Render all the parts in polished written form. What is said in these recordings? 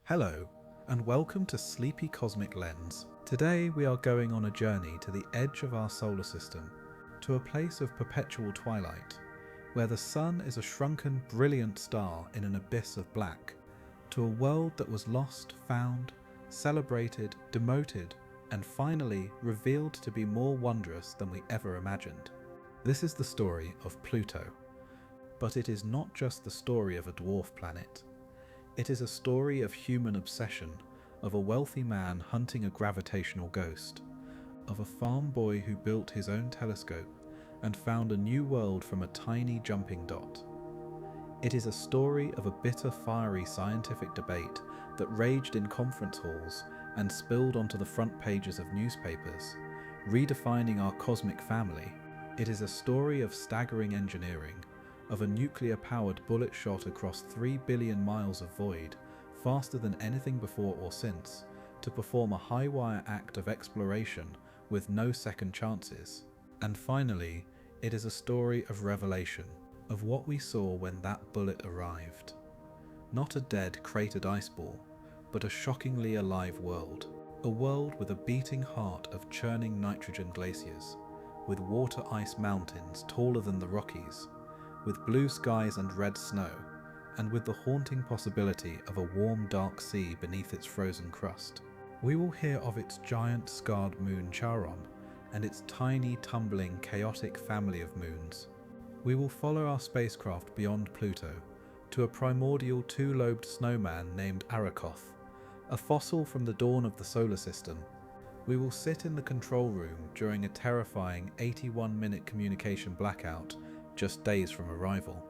Hello, and welcome to Sleepy Cosmic Lens. Today we are going on a journey to the edge of our solar system, to a place of perpetual twilight, where the sun is a shrunken, brilliant star in an abyss of black, to a world that was lost, found, celebrated, demoted, and finally revealed to be more wondrous than we ever imagined. This is the story of Pluto. But it is not just the story of a dwarf planet. It is a story of human obsession, of a wealthy man hunting a gravitational ghost, of a farm boy who built his own telescope and found a new world from a tiny jumping dot. It is a story of a bitter, fiery scientific debate that raged in conference halls and spilled onto the front pages of newspapers, redefining our cosmic family. It is a story of staggering engineering, of a nuclear-powered bullet shot across 3 billion miles of void, faster than anything before or since, to perform a high-wire act of exploration with no second chances. And finally, it is a story of revelation, of what we saw when that bullet arrived. Not a dead, cratered ice ball, but a shockingly alive world. A world with a beating heart of churning nitrogen glaciers, with water ice mountains taller than the Rockies, with blue skies and red snow, and with the haunting possibility of a warm, dark sea beneath its frozen crust. We will hear of its giant scarred moon Charon, and its tiny, tumbling, chaotic family of moons. We will follow our spacecraft beyond Pluto, to a primordial two-lobed snowman named Arakoth, a fossil from the dawn of the solar system. We will sit in the control room during a terrifying 81-minute communication blackout just days from arrival.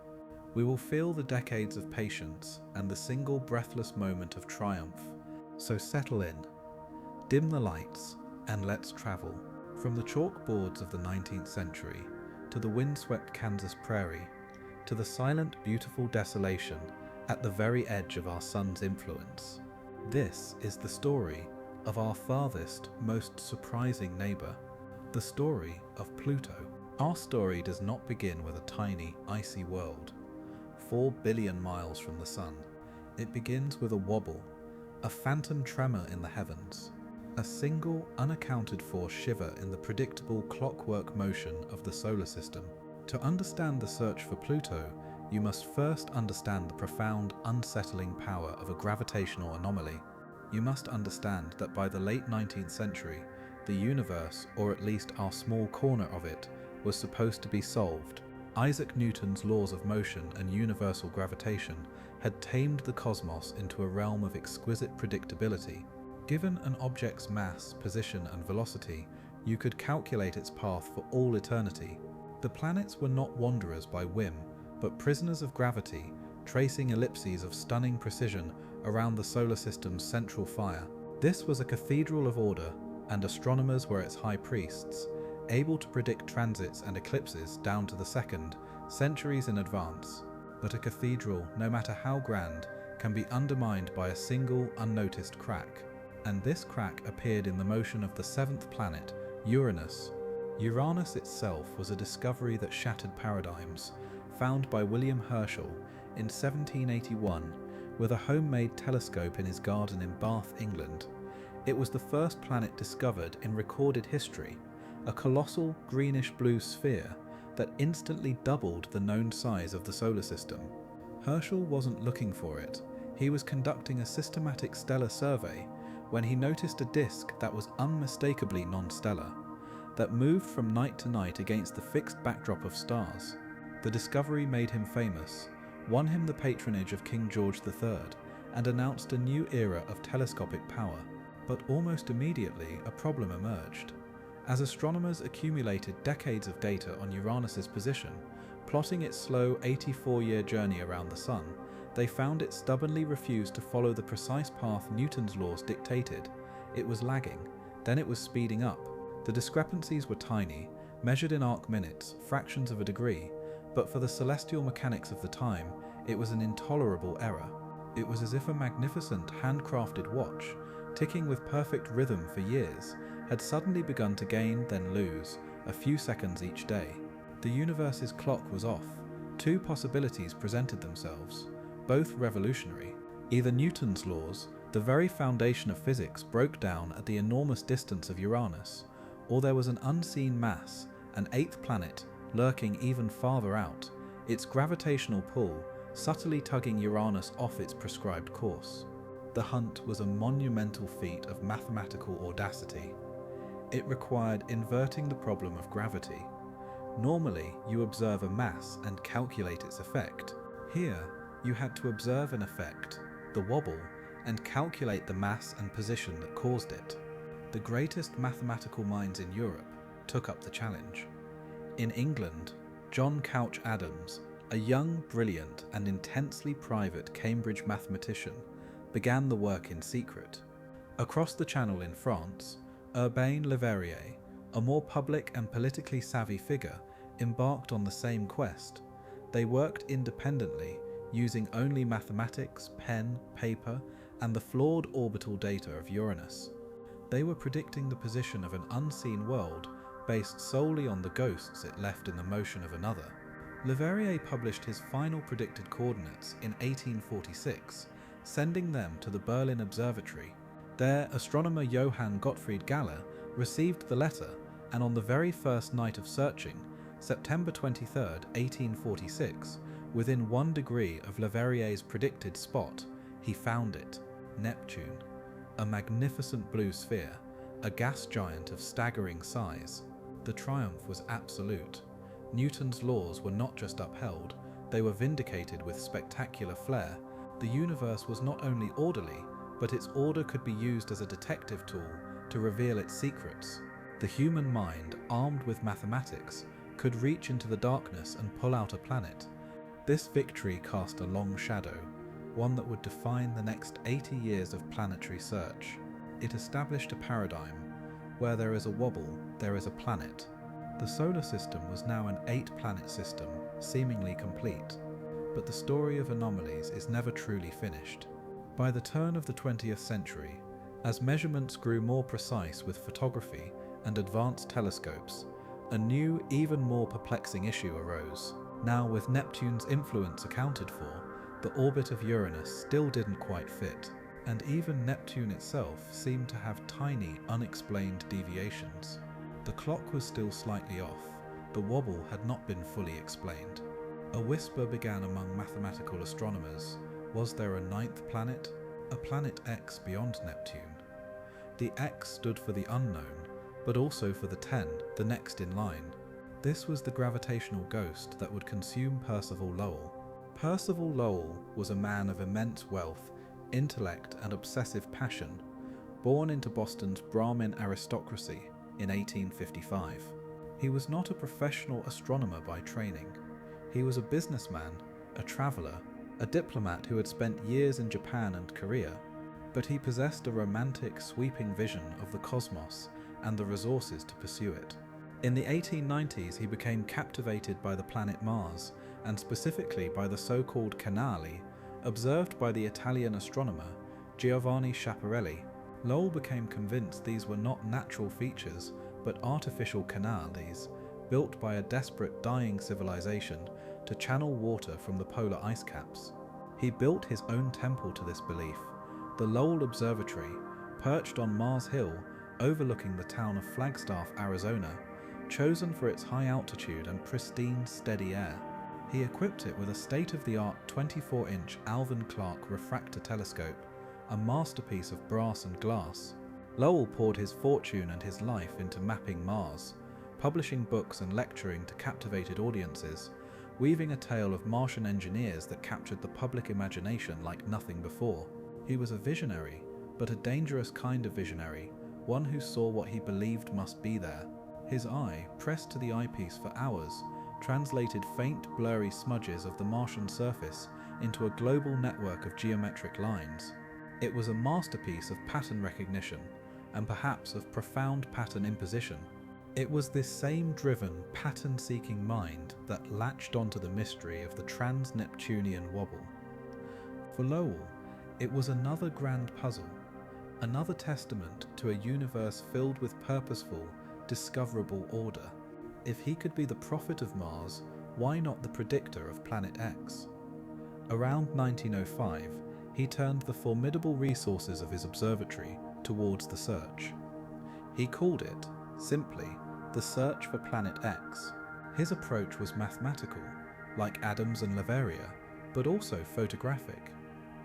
We will feel the decades of patience and the single breathless moment of triumph. So settle in, dim the lights, and let's travel. From the chalkboards of the 19th century, to the windswept Kansas prairie, to the silent, beautiful desolation at the very edge of our sun's influence. This is the story of our farthest, most surprising neighbor, the story of Pluto. Our story does not begin with a tiny, icy world, 4 billion miles from the sun. It begins with a wobble, a phantom tremor in the heavens, a single, unaccounted for shiver in the predictable clockwork motion of the solar system. To understand the search for Pluto, you must first understand the profound, unsettling power of a gravitational anomaly. You must understand that by the late 19th century, the universe, or at least our small corner of it, was supposed to be solved. Isaac Newton's laws of motion and universal gravitation had tamed the cosmos into a realm of exquisite predictability. Given an object's mass, position, and velocity, you could calculate its path for all eternity. The planets were not wanderers by whim, but prisoners of gravity, tracing ellipses of stunning precision around the solar system's central fire. This was a cathedral of order, and astronomers were its high priests, able to predict transits and eclipses down to the second, centuries in advance. But a cathedral, no matter how grand, can be undermined by a single, unnoticed crack. And this crack appeared in the motion of the 7th planet, Uranus. Uranus itself was a discovery that shattered paradigms, found by William Herschel in 1781 with a homemade telescope in his garden in Bath, England. It was the first planet discovered in recorded history, a colossal greenish-blue sphere that instantly doubled the known size of the solar system. Herschel wasn't looking for it. He was conducting a systematic stellar survey when he noticed a disk that was unmistakably non-stellar, that moved from night to night against the fixed backdrop of stars. The discovery made him famous, won him the patronage of King George III, and announced a new era of telescopic power. But almost immediately, a problem emerged. As astronomers accumulated decades of data on Uranus's position, plotting its slow 84-year journey around the Sun, they found it stubbornly refused to follow the precise path Newton's laws dictated. It was lagging, then it was speeding up. The discrepancies were tiny, measured in arc minutes, fractions of a degree, but for the celestial mechanics of the time, it was an intolerable error. It was as if a magnificent, handcrafted watch, ticking with perfect rhythm for years, had suddenly begun to gain, then lose, a few seconds each day. The universe's clock was off. Two possibilities presented themselves, both revolutionary. Either Newton's laws, the very foundation of physics, broke down at the enormous distance of Uranus, or there was an unseen mass, an eighth planet, lurking even farther out, its gravitational pull subtly tugging Uranus off its prescribed course. The hunt was a monumental feat of mathematical audacity. It required inverting the problem of gravity. Normally, you observe a mass and calculate its effect. Here, you had to observe an effect, the wobble, and calculate the mass and position that caused it. The greatest mathematical minds in Europe took up the challenge. In England, John Couch Adams, a young, brilliant, and intensely private Cambridge mathematician, began the work in secret. Across the Channel in France, Urbain Le Verrier, a more public and politically savvy figure, embarked on the same quest. They worked independently, using only mathematics, pen, paper, and the flawed orbital data of Uranus. They were predicting the position of an unseen world based solely on the ghosts it left in the motion of another. Le Verrier published his final predicted coordinates in 1846, sending them to the Berlin Observatory. There, astronomer Johann Gottfried Galle received the letter, and on the very first night of searching, September 23, 1846, within 1 degree of Le Verrier's predicted spot, he found it, Neptune, a magnificent blue sphere, a gas giant of staggering size. The triumph was absolute. Newton's laws were not just upheld, they were vindicated with spectacular flair. The universe was not only orderly, but its order could be used as a detective tool to reveal its secrets. The human mind, armed with mathematics, could reach into the darkness and pull out a planet. This victory cast a long shadow, one that would define the next 80 years of planetary search. It established a paradigm. Where there is a wobble, there is a planet. The solar system was now an 8-planet system, seemingly complete. But the story of anomalies is never truly finished. By the turn of the 20th century, as measurements grew more precise with photography and advanced telescopes, a new, even more perplexing issue arose. Now, with Neptune's influence accounted for, the orbit of Uranus still didn't quite fit, and even Neptune itself seemed to have tiny, unexplained deviations. The clock was still slightly off. The wobble had not been fully explained. A whisper began among mathematical astronomers. Was there a 9th planet? A planet X beyond Neptune? The X stood for the unknown, but also for the 10, the next in line. This was the gravitational ghost that would consume Percival Lowell. Percival Lowell was a man of immense wealth, intellect, and obsessive passion, born into Boston's Brahmin aristocracy in 1855. He was not a professional astronomer by training. He was a businessman, a traveller, a diplomat who had spent years in Japan and Korea, but he possessed a romantic, sweeping vision of the cosmos and the resources to pursue it. In the 1890s, he became captivated by the planet Mars, and specifically by the so-called canali, observed by the Italian astronomer Giovanni Schiaparelli. Lowell became convinced these were not natural features, but artificial canals, built by a desperate dying civilization to channel water from the polar ice caps. He built his own temple to this belief, the Lowell Observatory, perched on Mars Hill, overlooking the town of Flagstaff, Arizona, chosen for its high altitude and pristine, steady air. He equipped it with a state-of-the-art 24-inch Alvan Clark refractor telescope, a masterpiece of brass and glass. Lowell poured his fortune and his life into mapping Mars, publishing books and lecturing to captivated audiences, weaving a tale of Martian engineers that captured the public imagination like nothing before. He was a visionary, but a dangerous kind of visionary, one who saw what he believed must be there. His eye, pressed to the eyepiece for hours, translated faint, blurry smudges of the Martian surface into a global network of geometric lines. It was a masterpiece of pattern recognition, and perhaps of profound pattern imposition. It was this same driven, pattern-seeking mind that latched onto the mystery of the trans-Neptunian wobble. For Lowell, it was another grand puzzle, another testament to a universe filled with purposeful, discoverable order. If he could be the prophet of Mars, why not the predictor of Planet X? Around 1905, he turned the formidable resources of his observatory towards the search. He called it, simply, the search for Planet X. His approach was mathematical, like Adams and Leverrier, but also photographic,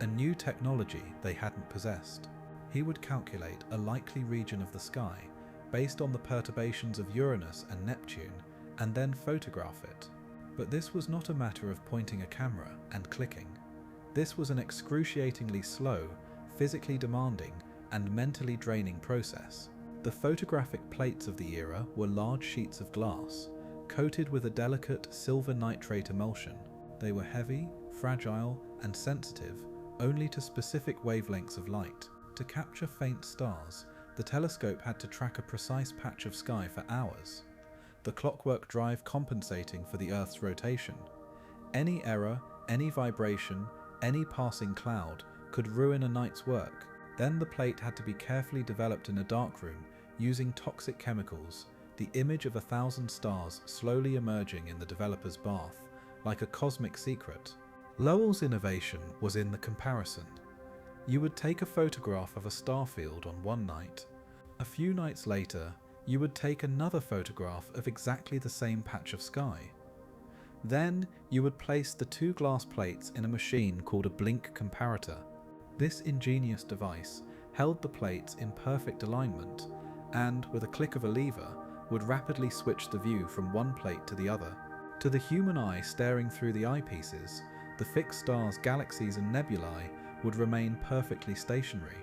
a new technology they hadn't possessed. He would calculate a likely region of the sky based on the perturbations of Uranus and Neptune, and then photograph it. But this was not a matter of pointing a camera and clicking. This was an excruciatingly slow, physically demanding, and mentally draining process. The photographic plates of the era were large sheets of glass, coated with a delicate silver nitrate emulsion. They were heavy, fragile, and sensitive only to specific wavelengths of light. To capture faint stars, the telescope had to track a precise patch of sky for hours, the clockwork drive compensating for the Earth's rotation. Any error, any vibration, any passing cloud could ruin a night's work. Then the plate had to be carefully developed in a darkroom using toxic chemicals, the image of 1,000 stars slowly emerging in the developer's bath, like a cosmic secret. Lowell's innovation was in the comparison. You would take a photograph of a star field on one night. A few nights later, you would take another photograph of exactly the same patch of sky. Then you would place the two glass plates in a machine called a blink comparator. This ingenious device held the plates in perfect alignment and, with a click of a lever, would rapidly switch the view from one plate to the other. To the human eye staring through the eyepieces, the fixed stars, galaxies and nebulae would remain perfectly stationary.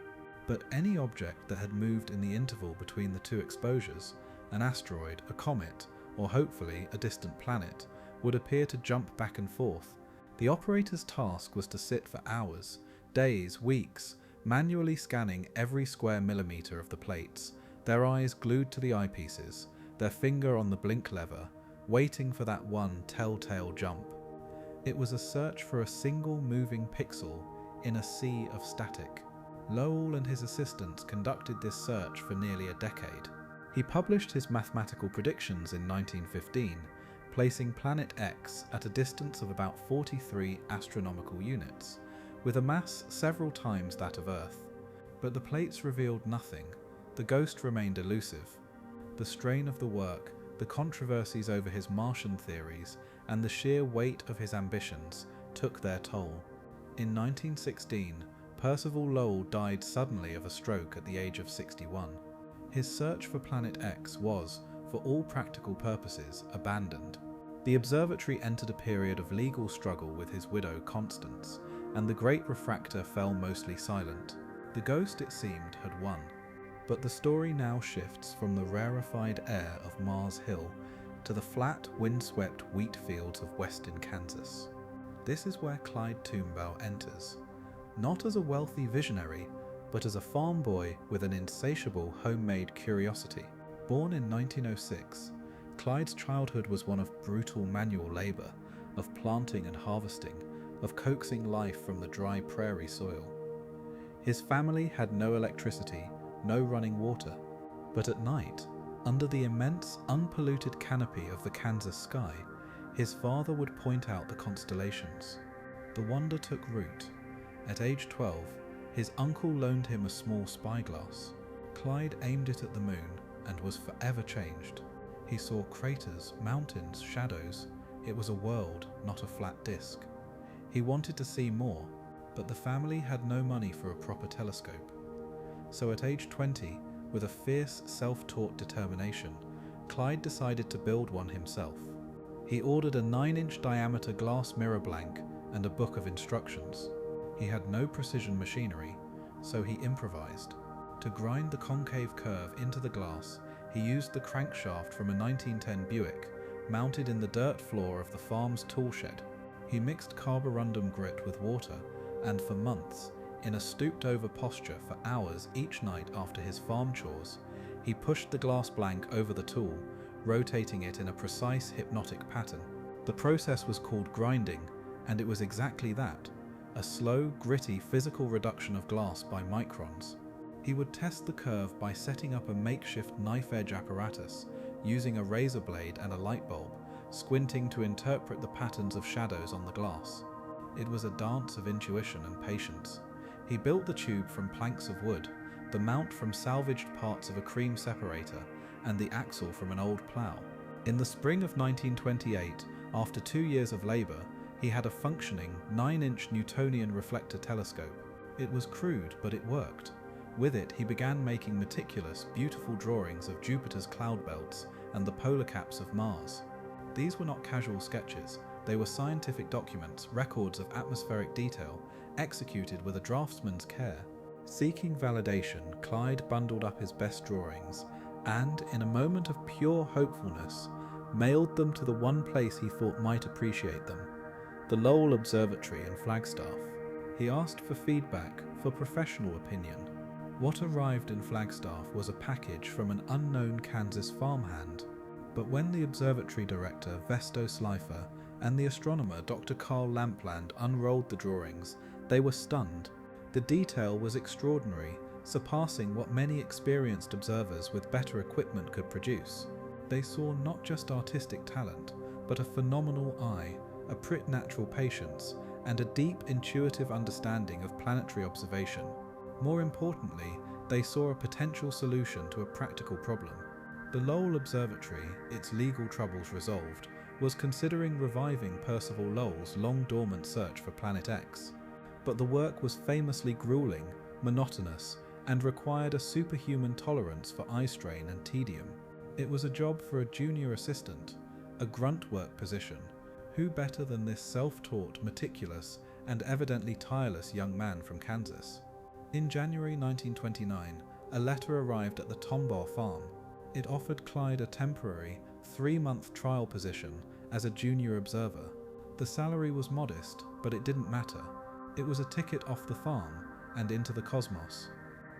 But any object that had moved in the interval between the two exposures, an asteroid, a comet, or hopefully a distant planet, would appear to jump back and forth. The operator's task was to sit for hours, days, weeks, manually scanning every square millimeter of the plates, their eyes glued to the eyepieces, their finger on the blink lever, waiting for that one telltale jump. It was a search for a single moving pixel in a sea of static. Lowell and his assistants conducted this search for nearly a decade. He published his mathematical predictions in 1915, placing Planet X at a distance of about 43 astronomical units, with a mass several times that of Earth. But the plates revealed nothing. The ghost remained elusive. The strain of the work, the controversies over his Martian theories, and the sheer weight of his ambitions took their toll. In 1916, Percival Lowell died suddenly of a stroke at the age of 61. His search for Planet X was, for all practical purposes, abandoned. The observatory entered a period of legal struggle with his widow Constance, and the great refractor fell mostly silent. The ghost, it seemed, had won. But the story now shifts from the rarefied air of Mars Hill to the flat, windswept wheat fields of western Kansas. This is where Clyde Tombaugh enters, not as a wealthy visionary, but as a farm boy with an insatiable homemade curiosity. Born in 1906, Clyde's childhood was one of brutal manual labor, of planting and harvesting, of coaxing life from the dry prairie soil. His family had no electricity, no running water, but at night, under the immense, unpolluted canopy of the Kansas sky, his father would point out the constellations. The wonder took root. At age 12, his uncle loaned him a small spyglass. Clyde aimed it at the moon and was forever changed. He saw craters, mountains, shadows. It was a world, not a flat disk. He wanted to see more, but the family had no money for a proper telescope. So at age 20, with a fierce, self-taught determination, Clyde decided to build one himself. He ordered a 9-inch diameter glass mirror blank and a book of instructions. He had no precision machinery, so he improvised. To grind the concave curve into the glass, he used the crankshaft from a 1910 Buick, mounted in the dirt floor of the farm's tool shed. He mixed carborundum grit with water, and for months, in a stooped-over posture for hours each night after his farm chores, he pushed the glass blank over the tool, rotating it in a precise hypnotic pattern. The process was called grinding, and it was exactly that, a slow, gritty physical reduction of glass by microns. He would test the curve by setting up a makeshift knife-edge apparatus, using a razor blade and a light bulb, squinting to interpret the patterns of shadows on the glass. It was a dance of intuition and patience. He built the tube from planks of wood, the mount from salvaged parts of a cream separator, and the axle from an old plough. In the spring of 1928, after 2 years of labour, he had a functioning 9-inch Newtonian reflector telescope. It was crude, but it worked. With it, he began making meticulous, beautiful drawings of Jupiter's cloud belts and the polar caps of Mars. These were not casual sketches. They were scientific documents, records of atmospheric detail, executed with a draftsman's care. Seeking validation, Clyde bundled up his best drawings and, in a moment of pure hopefulness, mailed them to the one place he thought might appreciate them, the Lowell Observatory in Flagstaff. He asked for feedback, for professional opinion. What arrived in Flagstaff was a package from an unknown Kansas farmhand. But when the observatory director, Vesto Slifer, and the astronomer, Dr. Carl Lampland, unrolled the drawings, they were stunned. The detail was extraordinary, surpassing what many experienced observers with better equipment could produce. They saw not just artistic talent, but a phenomenal eye, a preternatural patience, and a deep intuitive understanding of planetary observation. More importantly, they saw a potential solution to a practical problem. The Lowell Observatory, its legal troubles resolved, was considering reviving Percival Lowell's long-dormant search for Planet X. But the work was famously grueling, monotonous, and required a superhuman tolerance for eye strain and tedium. It was a job for a junior assistant, a grunt work position. Who better than this self-taught, meticulous, and evidently tireless young man from Kansas? In January 1929, a letter arrived at the Tombaugh farm. It offered Clyde a temporary, 3-month trial position as a junior observer. The salary was modest, but it didn't matter. It was a ticket off the farm and into the cosmos.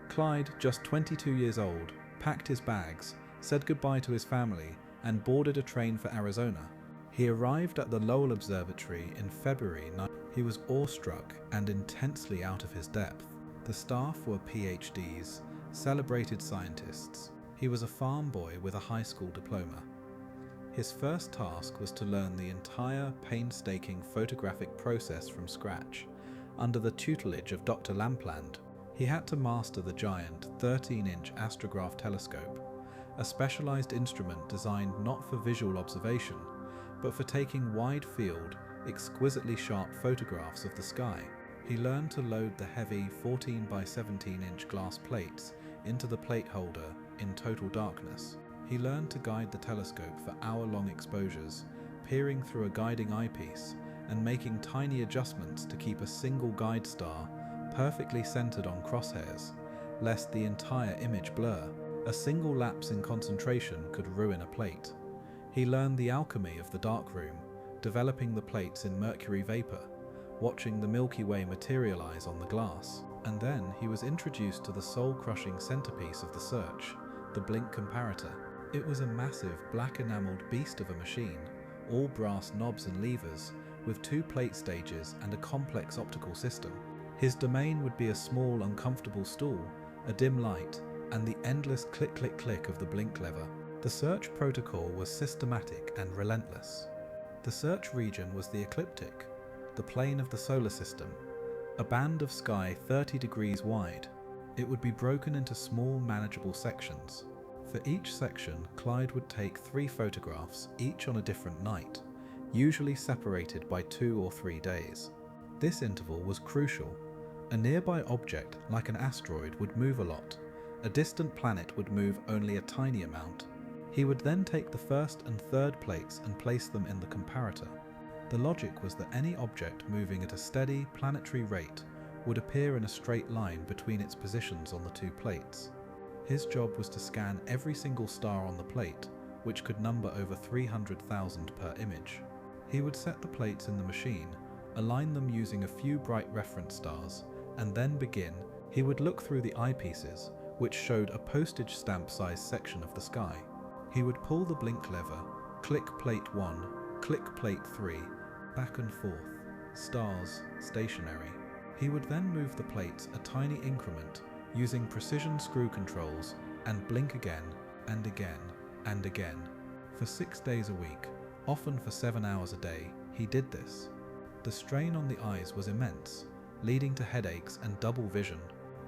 Clyde, just 22 years old, packed his bags, said goodbye to his family, and boarded a train for Arizona. He arrived at the Lowell Observatory in February. He was awestruck and intensely out of his depth. The staff were PhDs, celebrated scientists. He was a farm boy with a high school diploma. His first task was to learn the entire painstaking photographic process from scratch, under the tutelage of Dr. Lampland. He had to master the giant 13-inch astrograph telescope, a specialized instrument designed not for visual observation, but for taking wide-field, exquisitely sharp photographs of the sky. He learned to load the heavy 14 by 17-inch glass plates into the plate holder in total darkness. He learned to guide the telescope for hour-long exposures, peering through a guiding eyepiece and making tiny adjustments to keep a single guide star perfectly centered on crosshairs, lest the entire image blur. A single lapse in concentration could ruin a plate. He learned the alchemy of the darkroom, developing the plates in mercury vapor, watching the Milky Way materialize on the glass. And then he was introduced to the soul-crushing centerpiece of the search, the blink comparator. It was a massive, black-enameled beast of a machine, all brass knobs and levers, with 2 plate stages and a complex optical system. His domain would be a small, uncomfortable stool, a dim light, and the endless click-click-click of the blink lever. The search protocol was systematic and relentless. The search region was the ecliptic, the plane of the solar system, a band of sky 30 degrees wide. It would be broken into small, manageable sections. For each section, Clyde would take 3 photographs, each on a different night, usually separated by 2 or 3 days. This interval was crucial. A nearby object, like an asteroid, would move a lot. A distant planet would move only a tiny amount. He would then take the first and third plates and place them in the comparator. The logic was that any object moving at a steady, planetary rate would appear in a straight line between its positions on the 2 plates. His job was to scan every single star on the plate, which could number over 300,000 per image. He would set the plates in the machine, align them using a few bright reference stars, and then begin. He would look through the eyepieces, which showed a postage stamp-sized section of the sky. He would pull the blink lever, click plate 1, click plate 3, back and forth, stars, stationary. He would then move the plates a tiny increment, using precision screw controls, and blink again, and again, and again. For 6 days a week, often for 7 hours a day, he did this. The strain on the eyes was immense, leading to headaches and double vision.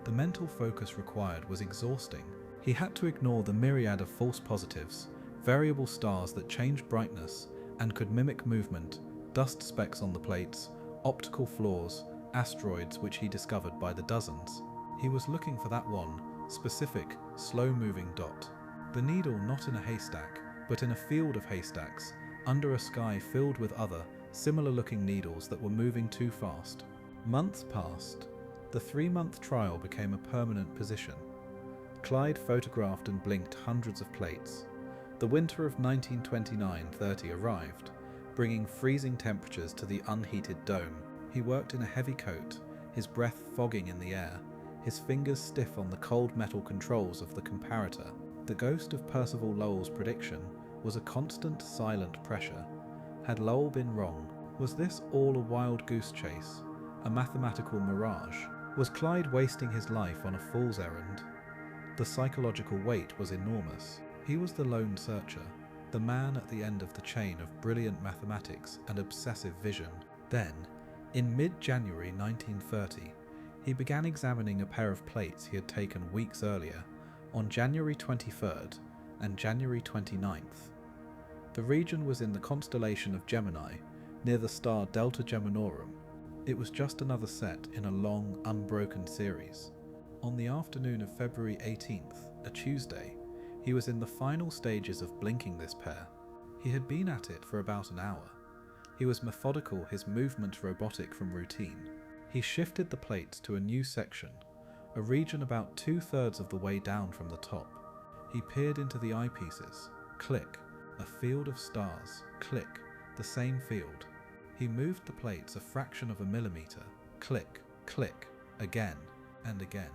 The mental focus required was exhausting. He had to ignore the myriad of false positives, variable stars that changed brightness and could mimic movement, dust specks on the plates, optical flaws, asteroids which he discovered by the dozens. He was looking for that one, specific, slow-moving dot. The needle not in a haystack, but in a field of haystacks, under a sky filled with other, similar-looking needles that were moving too fast. Months passed. The 3-month trial became a permanent position. Clyde photographed and blinked hundreds of plates. The winter of 1929-30 arrived, bringing freezing temperatures to the unheated dome. He worked in a heavy coat, his breath fogging in the air, his fingers stiff on the cold metal controls of the comparator. The ghost of Percival Lowell's prediction was a constant, silent pressure. Had Lowell been wrong? Was this all a wild goose chase? A mathematical mirage? Was Clyde wasting his life on a fool's errand? The psychological weight was enormous. He was the lone searcher, the man at the end of the chain of brilliant mathematics and obsessive vision. Then, in mid-January 1930, he began examining a pair of plates he had taken weeks earlier, on January 23rd and January 29th. The region was in the constellation of Gemini, near the star Delta Geminorum. It was just another set in a long, unbroken series. On the afternoon of February 18th, a Tuesday, he was in the final stages of blinking this pair. He had been at it for about an hour. He was methodical, his movements robotic from routine. He shifted the plates to a new section, a region about 2/3 of the way down from the top. He peered into the eyepieces. Click. A field of stars. Click. The same field. He moved the plates a fraction of a millimeter. Click. Click. Again and again.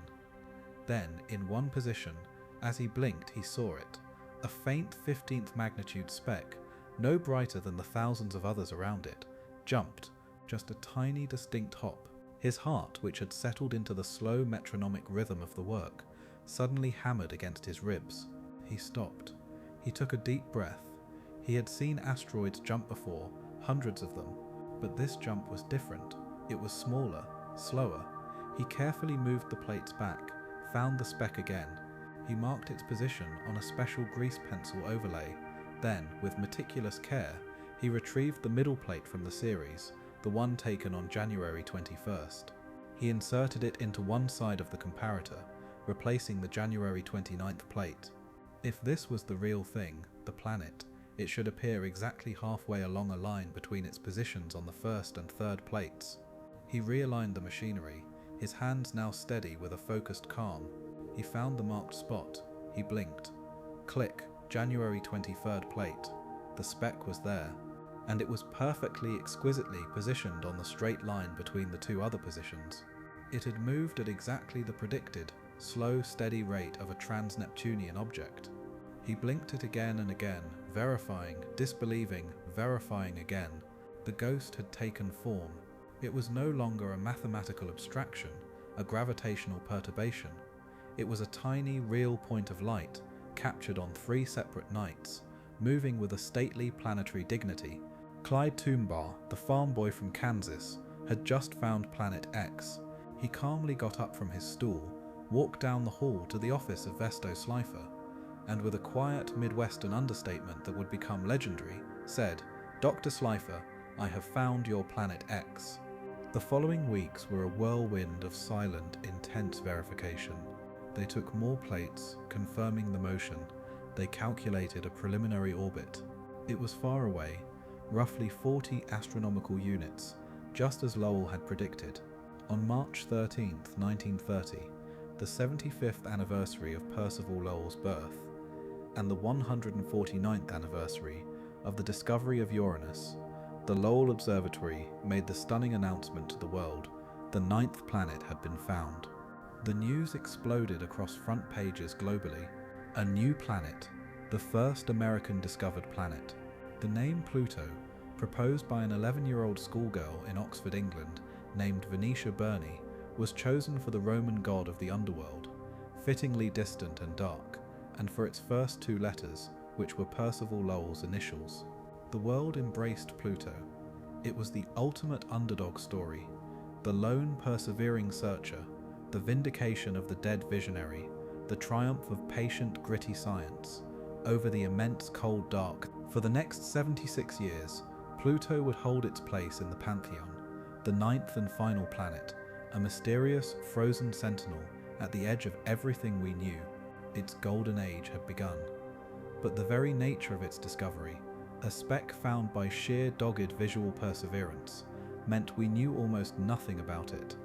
Then, in one position, as he blinked, he saw it. A faint 15th magnitude speck, no brighter than the thousands of others around it, jumped, just a tiny distinct hop. His heart, which had settled into the slow metronomic rhythm of the work, suddenly hammered against his ribs. He stopped. He took a deep breath. He had seen asteroids jump before, hundreds of them, but this jump was different. It was smaller, slower. He carefully moved the plates back, found the speck again. He marked its position on a special grease pencil overlay. Then, with meticulous care, he retrieved the middle plate from the series, the one taken on January 21st. He inserted it into one side of the comparator, replacing the January 29th plate. If this was the real thing, the planet, it should appear exactly halfway along a line between its positions on the first and third plates. He realigned the machinery, his hands now steady with a focused calm. He found the marked spot. He blinked. Click, January 23rd plate. The speck was there, and it was perfectly, exquisitely positioned on the straight line between the two other positions. It had moved at exactly the predicted, slow, steady rate of a trans-Neptunian object. He blinked it again and again, verifying, disbelieving, verifying again. The ghost had taken form. It was no longer a mathematical abstraction, a gravitational perturbation. It was a tiny, real point of light, captured on 3 separate nights, moving with a stately planetary dignity. Clyde Tombaugh, the farm boy from Kansas, had just found Planet X. He calmly got up from his stool, walked down the hall to the office of Vesto Slifer, and with a quiet Midwestern understatement that would become legendary, said, "Dr. Slifer, I have found your Planet X." The following weeks were a whirlwind of silent, intense verification. They took more plates, confirming the motion. They calculated a preliminary orbit. It was far away, roughly 40 astronomical units, just as Lowell had predicted. On March 13, 1930, the 75th anniversary of Percival Lowell's birth, and the 149th anniversary of the discovery of Uranus, the Lowell Observatory made the stunning announcement to the world: the 9th planet had been found. The news exploded across front pages globally. A new planet, the first American-discovered planet. The name Pluto, proposed by an 11-year-old schoolgirl in Oxford, England, named Venetia Burney, was chosen for the Roman god of the underworld, fittingly distant and dark, and for its first 2 letters, which were Percival Lowell's initials. The world embraced Pluto. It was the ultimate underdog story. The lone persevering searcher, the vindication of the dead visionary, the triumph of patient, gritty science over the immense cold dark. For the next 76 years, Pluto would hold its place in the pantheon, the ninth and final planet, a mysterious, frozen sentinel at the edge of everything we knew. Its golden age had begun. But the very nature of its discovery, a speck found by sheer dogged visual perseverance, meant we knew almost nothing about it.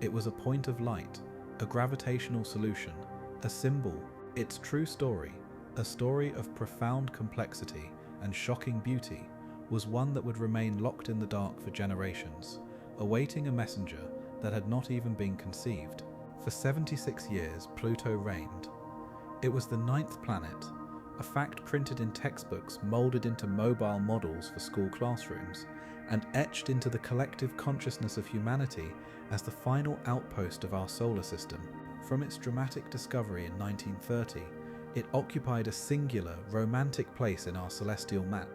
It was a point of light, a gravitational solution, a symbol. Its true story, a story of profound complexity and shocking beauty, was one that would remain locked in the dark for generations, awaiting a messenger that had not even been conceived. For 76 years, Pluto reigned. It was the ninth planet, a fact printed in textbooks molded into mobile models for school classrooms, and etched into the collective consciousness of humanity as the final outpost of our solar system. From its dramatic discovery in 1930, it occupied a singular, romantic place in our celestial map,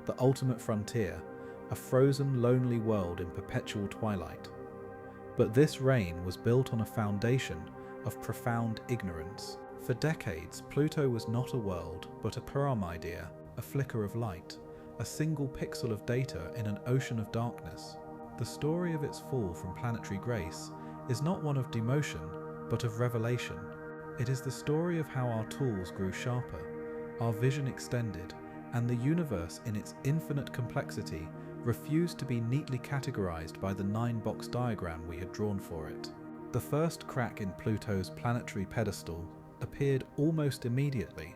the ultimate frontier, a frozen, lonely world in perpetual twilight. But this reign was built on a foundation of profound ignorance. For decades, Pluto was not a world, but a paramidea, a flicker of light, a single pixel of data in an ocean of darkness. The story of its fall from planetary grace is not one of demotion, but of revelation. It is the story of how our tools grew sharper, our vision extended, and the universe in its infinite complexity refused to be neatly categorized by the 9-box diagram we had drawn for it. The first crack in Pluto's planetary pedestal appeared almost immediately,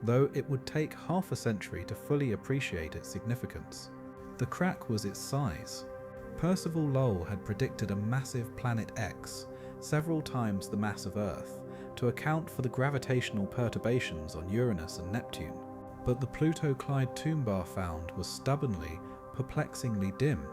though it would take half a century to fully appreciate its significance. The crack was its size. Percival Lowell had predicted a massive planet X, several times the mass of Earth, to account for the gravitational perturbations on Uranus and Neptune. But the Pluto Clyde Tombaugh found was stubbornly, perplexingly dim.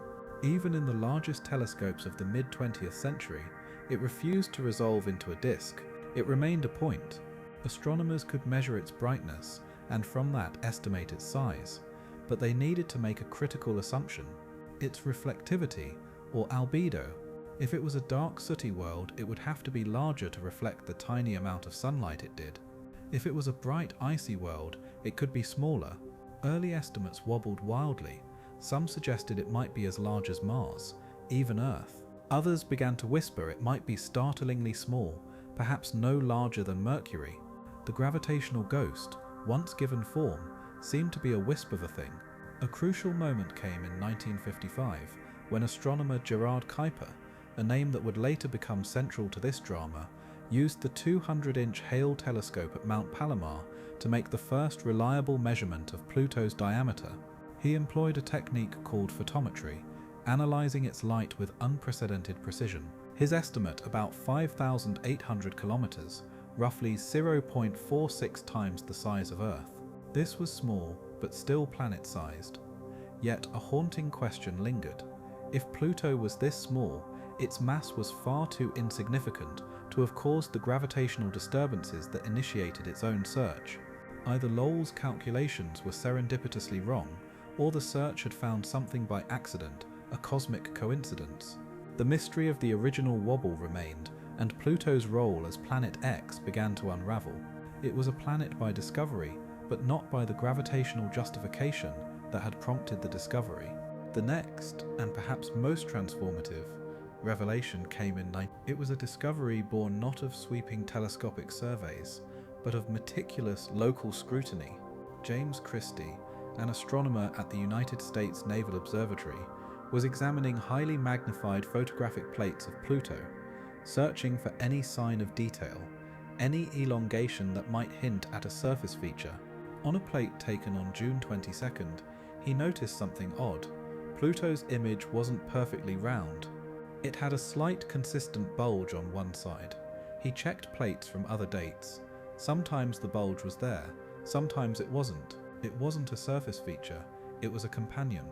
Even in the largest telescopes of the mid-20th century, it refused to resolve into a disk. It remained a point. Astronomers could measure its brightness and from that estimate its size, but they needed to make a critical assumption: its reflectivity, or albedo. If it was a dark, sooty world, it would have to be larger to reflect the tiny amount of sunlight it did. If it was a bright, icy world, it could be smaller. Early estimates wobbled wildly. Some suggested it might be as large as Mars, even Earth. Others began to whisper it might be startlingly small, perhaps no larger than Mercury. The gravitational ghost, once given form, seemed to be a wisp of a thing. A crucial moment came in 1955 when astronomer Gerard Kuiper, a name that would later become central to this drama, used the 200-inch Hale telescope at Mount Palomar to make the first reliable measurement of Pluto's diameter. He employed a technique called photometry, analyzing its light with unprecedented precision. His estimate, about 5,800 kilometers, roughly 0.46 times the size of Earth. This was small, but still planet-sized. Yet a haunting question lingered. If Pluto was this small, its mass was far too insignificant to have caused the gravitational disturbances that initiated its own search. Either Lowell's calculations were serendipitously wrong, or the search had found something by accident, a cosmic coincidence. The mystery of the original wobble remained, and Pluto's role as Planet X began to unravel. It was a planet by discovery, but not by the gravitational justification that had prompted the discovery. The next, and perhaps most transformative, revelation came in It was a discovery born not of sweeping telescopic surveys, but of meticulous local scrutiny. James Christie, an astronomer at the United States Naval Observatory, was examining highly magnified photographic plates of Pluto, searching for any sign of detail, any elongation that might hint at a surface feature. On a plate taken on June 22nd, he noticed something odd. Pluto's image wasn't perfectly round. It had a slight consistent bulge on one side. He checked plates from other dates. Sometimes the bulge was there, sometimes it wasn't. It wasn't a surface feature, it was a companion.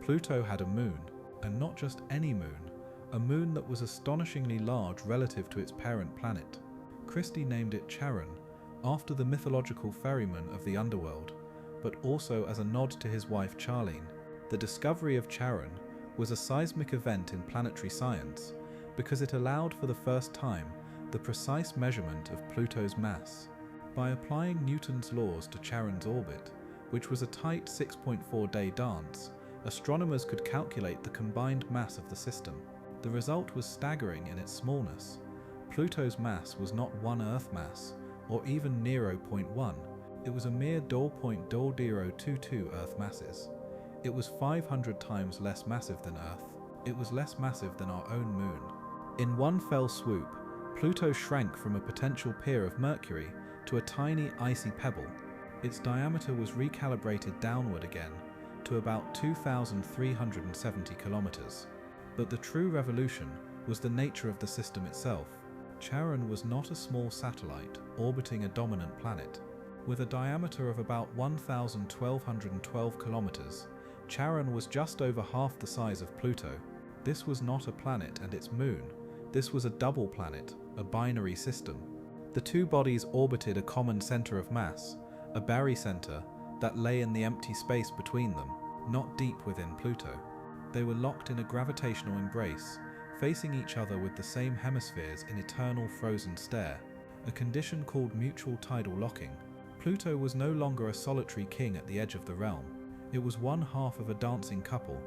Pluto had a moon, and not just any moon, a moon that was astonishingly large relative to its parent planet. Christie named it Charon, after the mythological ferryman of the underworld, but also as a nod to his wife Charlene. The discovery of Charon was a seismic event in planetary science because it allowed for the first time the precise measurement of Pluto's mass. By applying Newton's laws to Charon's orbit, which was a tight 6.4-day dance, astronomers could calculate the combined mass of the system. The result was staggering in its smallness. Pluto's mass was not one Earth mass, or even 0.1. It was a mere 0.0022 Earth masses. It was 500 times less massive than Earth. It was less massive than our own moon. In one fell swoop, Pluto shrank from a potential peer of Mercury to a tiny icy pebble. Its diameter was recalibrated downward again to about 2,370 kilometers. But the true revolution was the nature of the system itself. Charon was not a small satellite orbiting a dominant planet. With a diameter of about 1,1212 kilometers, Charon was just over half the size of Pluto. This was not a planet and its moon. This was a double planet, a binary system. The two bodies orbited a common center of mass, a barycenter that lay in the empty space between them, not deep within Pluto. They were locked in a gravitational embrace, facing each other with the same hemispheres in eternal frozen stare, a condition called mutual tidal locking. Pluto was no longer a solitary king at the edge of the realm. It was one half of a dancing couple,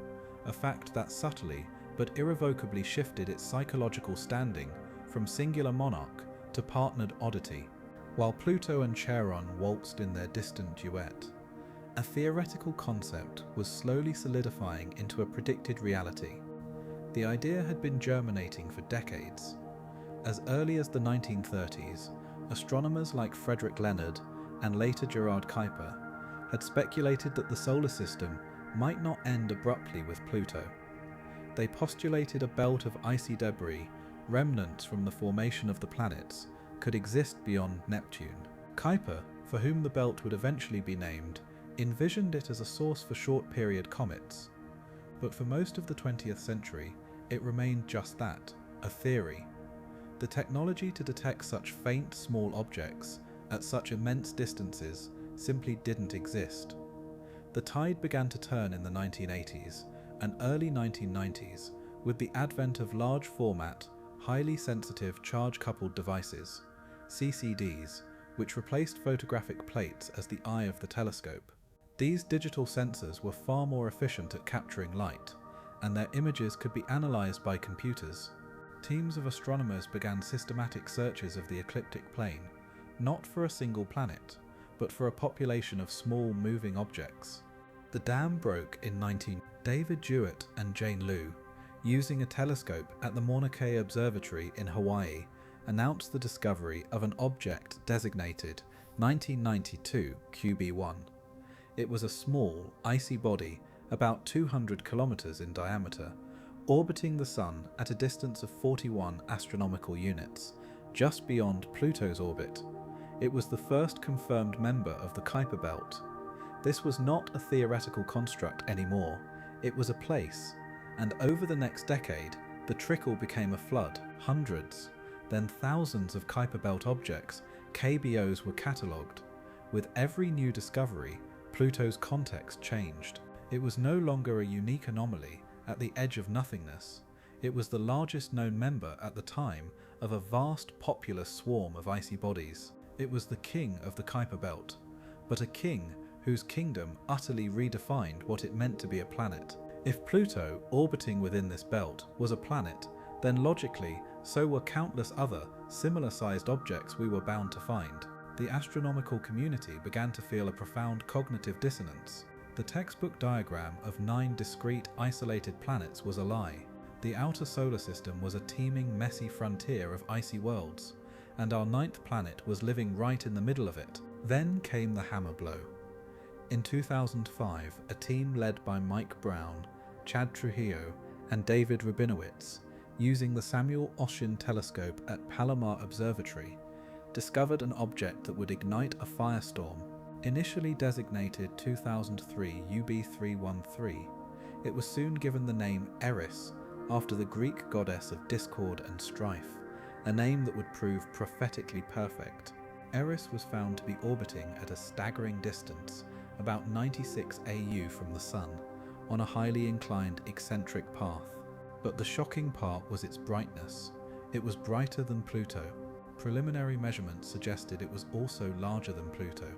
a fact that subtly but irrevocably shifted its psychological standing from singular monarch to partnered oddity. While Pluto and Charon waltzed in their distant duet, a theoretical concept was slowly solidifying into a predicted reality. The idea had been germinating for decades. As early as the 1930s, astronomers like Frederick Leonard and later Gerard Kuiper had speculated that the solar system might not end abruptly with Pluto. They postulated a belt of icy debris, remnants from the formation of the planets, could exist beyond Neptune. Kuiper, for whom the belt would eventually be named, envisioned it as a source for short-period comets. But for most of the 20th century, it remained just that, a theory. The technology to detect such faint, small objects at such immense distances simply didn't exist. The tide began to turn in the 1980s and early 1990s with the advent of large-format, highly sensitive charge-coupled devices, CCDs, which replaced photographic plates as the eye of the telescope. These digital sensors were far more efficient at capturing light, and their images could be analysed by computers. Teams of astronomers began systematic searches of the ecliptic plane, not for a single planet, but for a population of small moving objects. The dam broke in 19... David Jewett and Jane Liu, using a telescope at the Mauna Kea Observatory in Hawaii, announced the discovery of an object designated 1992 QB1. It was a small, icy body about 200 kilometers in diameter, orbiting the Sun at a distance of 41 astronomical units, just beyond Pluto's orbit. It was the first confirmed member of the Kuiper Belt. This was not a theoretical construct anymore, it was a place, and over the next decade, the trickle became a flood. Hundreds, then thousands of Kuiper Belt objects, KBOs, were catalogued. With every new discovery, Pluto's context changed. It was no longer a unique anomaly at the edge of nothingness. It was the largest known member at the time of a vast populous swarm of icy bodies. It was the king of the Kuiper Belt, but a king whose kingdom utterly redefined what it meant to be a planet. If Pluto, orbiting within this belt, was a planet, then logically, so were countless other, similar-sized objects we were bound to find. The astronomical community began to feel a profound cognitive dissonance. The textbook diagram of 9 discrete, isolated planets was a lie. The outer solar system was a teeming, messy frontier of icy worlds, and our 9th planet was living right in the middle of it. Then came the hammer blow. In 2005, a team led by Mike Brown, Chad Trujillo, and David Rabinowitz, using the Samuel Oschin telescope at Palomar Observatory, discovered an object that would ignite a firestorm. Initially designated 2003 UB313, it was soon given the name Eris, after the Greek goddess of discord and strife, a name that would prove prophetically perfect. Eris was found to be orbiting at a staggering distance, about 96 AU from the Sun, on a highly inclined eccentric path. But the shocking part was its brightness. It was brighter than Pluto. Preliminary measurements suggested it was also larger than Pluto.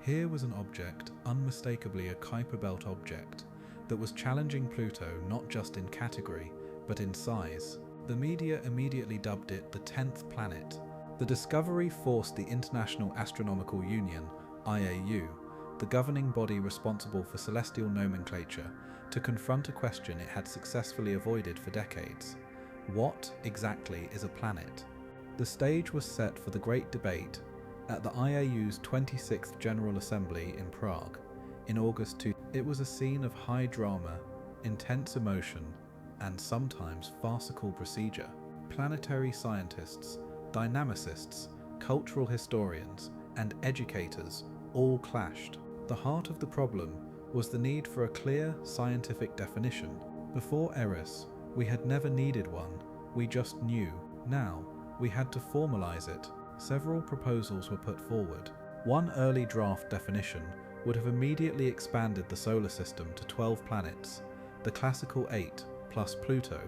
Here was an object, unmistakably a Kuiper Belt object, that was challenging Pluto not just in category, but in size. The media immediately dubbed it the 10th planet. The discovery forced the International Astronomical Union, IAU, the governing body responsible for celestial nomenclature, to confront a question it had successfully avoided for decades. What exactly is a planet? The stage was set for the great debate at the IAU's 26th General Assembly in Prague in August 2000. It was a scene of high drama, intense emotion, and sometimes farcical procedure. Planetary scientists, dynamicists, cultural historians, and educators all clashed. The heart of the problem was the need for a clear scientific definition. Before Eris, we had never needed one, we just knew. Now, we had to formalize it. Several proposals were put forward. One early draft definition would have immediately expanded the solar system to 12 planets, the classical 8 plus Pluto.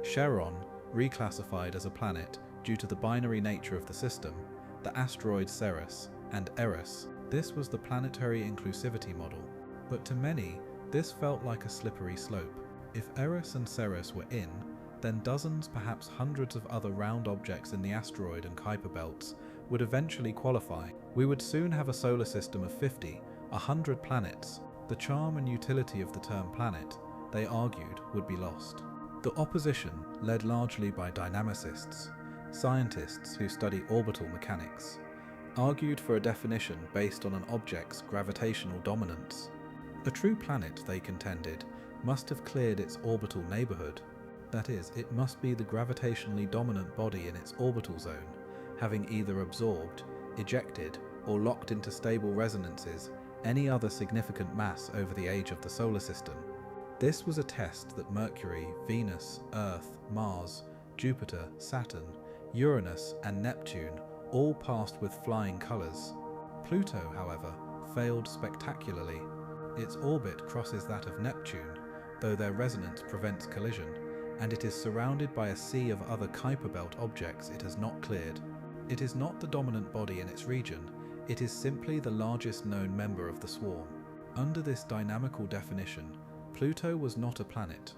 Charon, reclassified as a planet due to the binary nature of the system, the asteroid Ceres, and Eris. This was the planetary inclusivity model. But to many, this felt like a slippery slope. If Eris and Ceres were in, then dozens, perhaps hundreds of other round objects in the asteroid and Kuiper belts would eventually qualify. We would soon have a solar system of 50, 100 planets. The charm and utility of the term planet, they argued, would be lost. The opposition, led largely by dynamicists, scientists who study orbital mechanics, argued for a definition based on an object's gravitational dominance. A true planet, they contended, must have cleared its orbital neighbourhood. That is, it must be the gravitationally dominant body in its orbital zone, having either absorbed, ejected, or locked into stable resonances any other significant mass over the age of the solar system. This was a test that Mercury, Venus, Earth, Mars, Jupiter, Saturn, Uranus, and Neptune all passed with flying colours. Pluto, however, failed spectacularly. Its orbit crosses that of Neptune, though their resonance prevents collision, and it is surrounded by a sea of other Kuiper Belt objects it has not cleared. It is not the dominant body in its region, it is simply the largest known member of the swarm. Under this dynamical definition, Pluto was not a planet.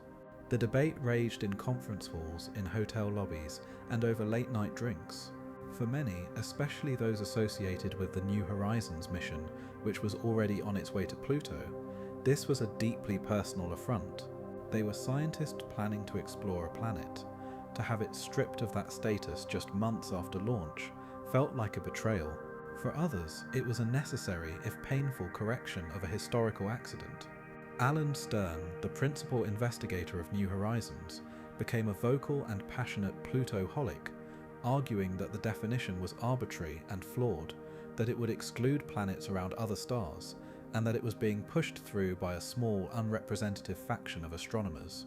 The debate raged in conference halls, in hotel lobbies, and over late-night drinks. For many, especially those associated with the New Horizons mission, which was already on its way to Pluto, this was a deeply personal affront. They were scientists planning to explore a planet. To have it stripped of that status just months after launch felt like a betrayal. For others, it was a necessary, if painful, correction of a historical accident. Alan Stern, the principal investigator of New Horizons, became a vocal and passionate Pluto-holic, arguing that the definition was arbitrary and flawed, that it would exclude planets around other stars, and that it was being pushed through by a small, unrepresentative faction of astronomers.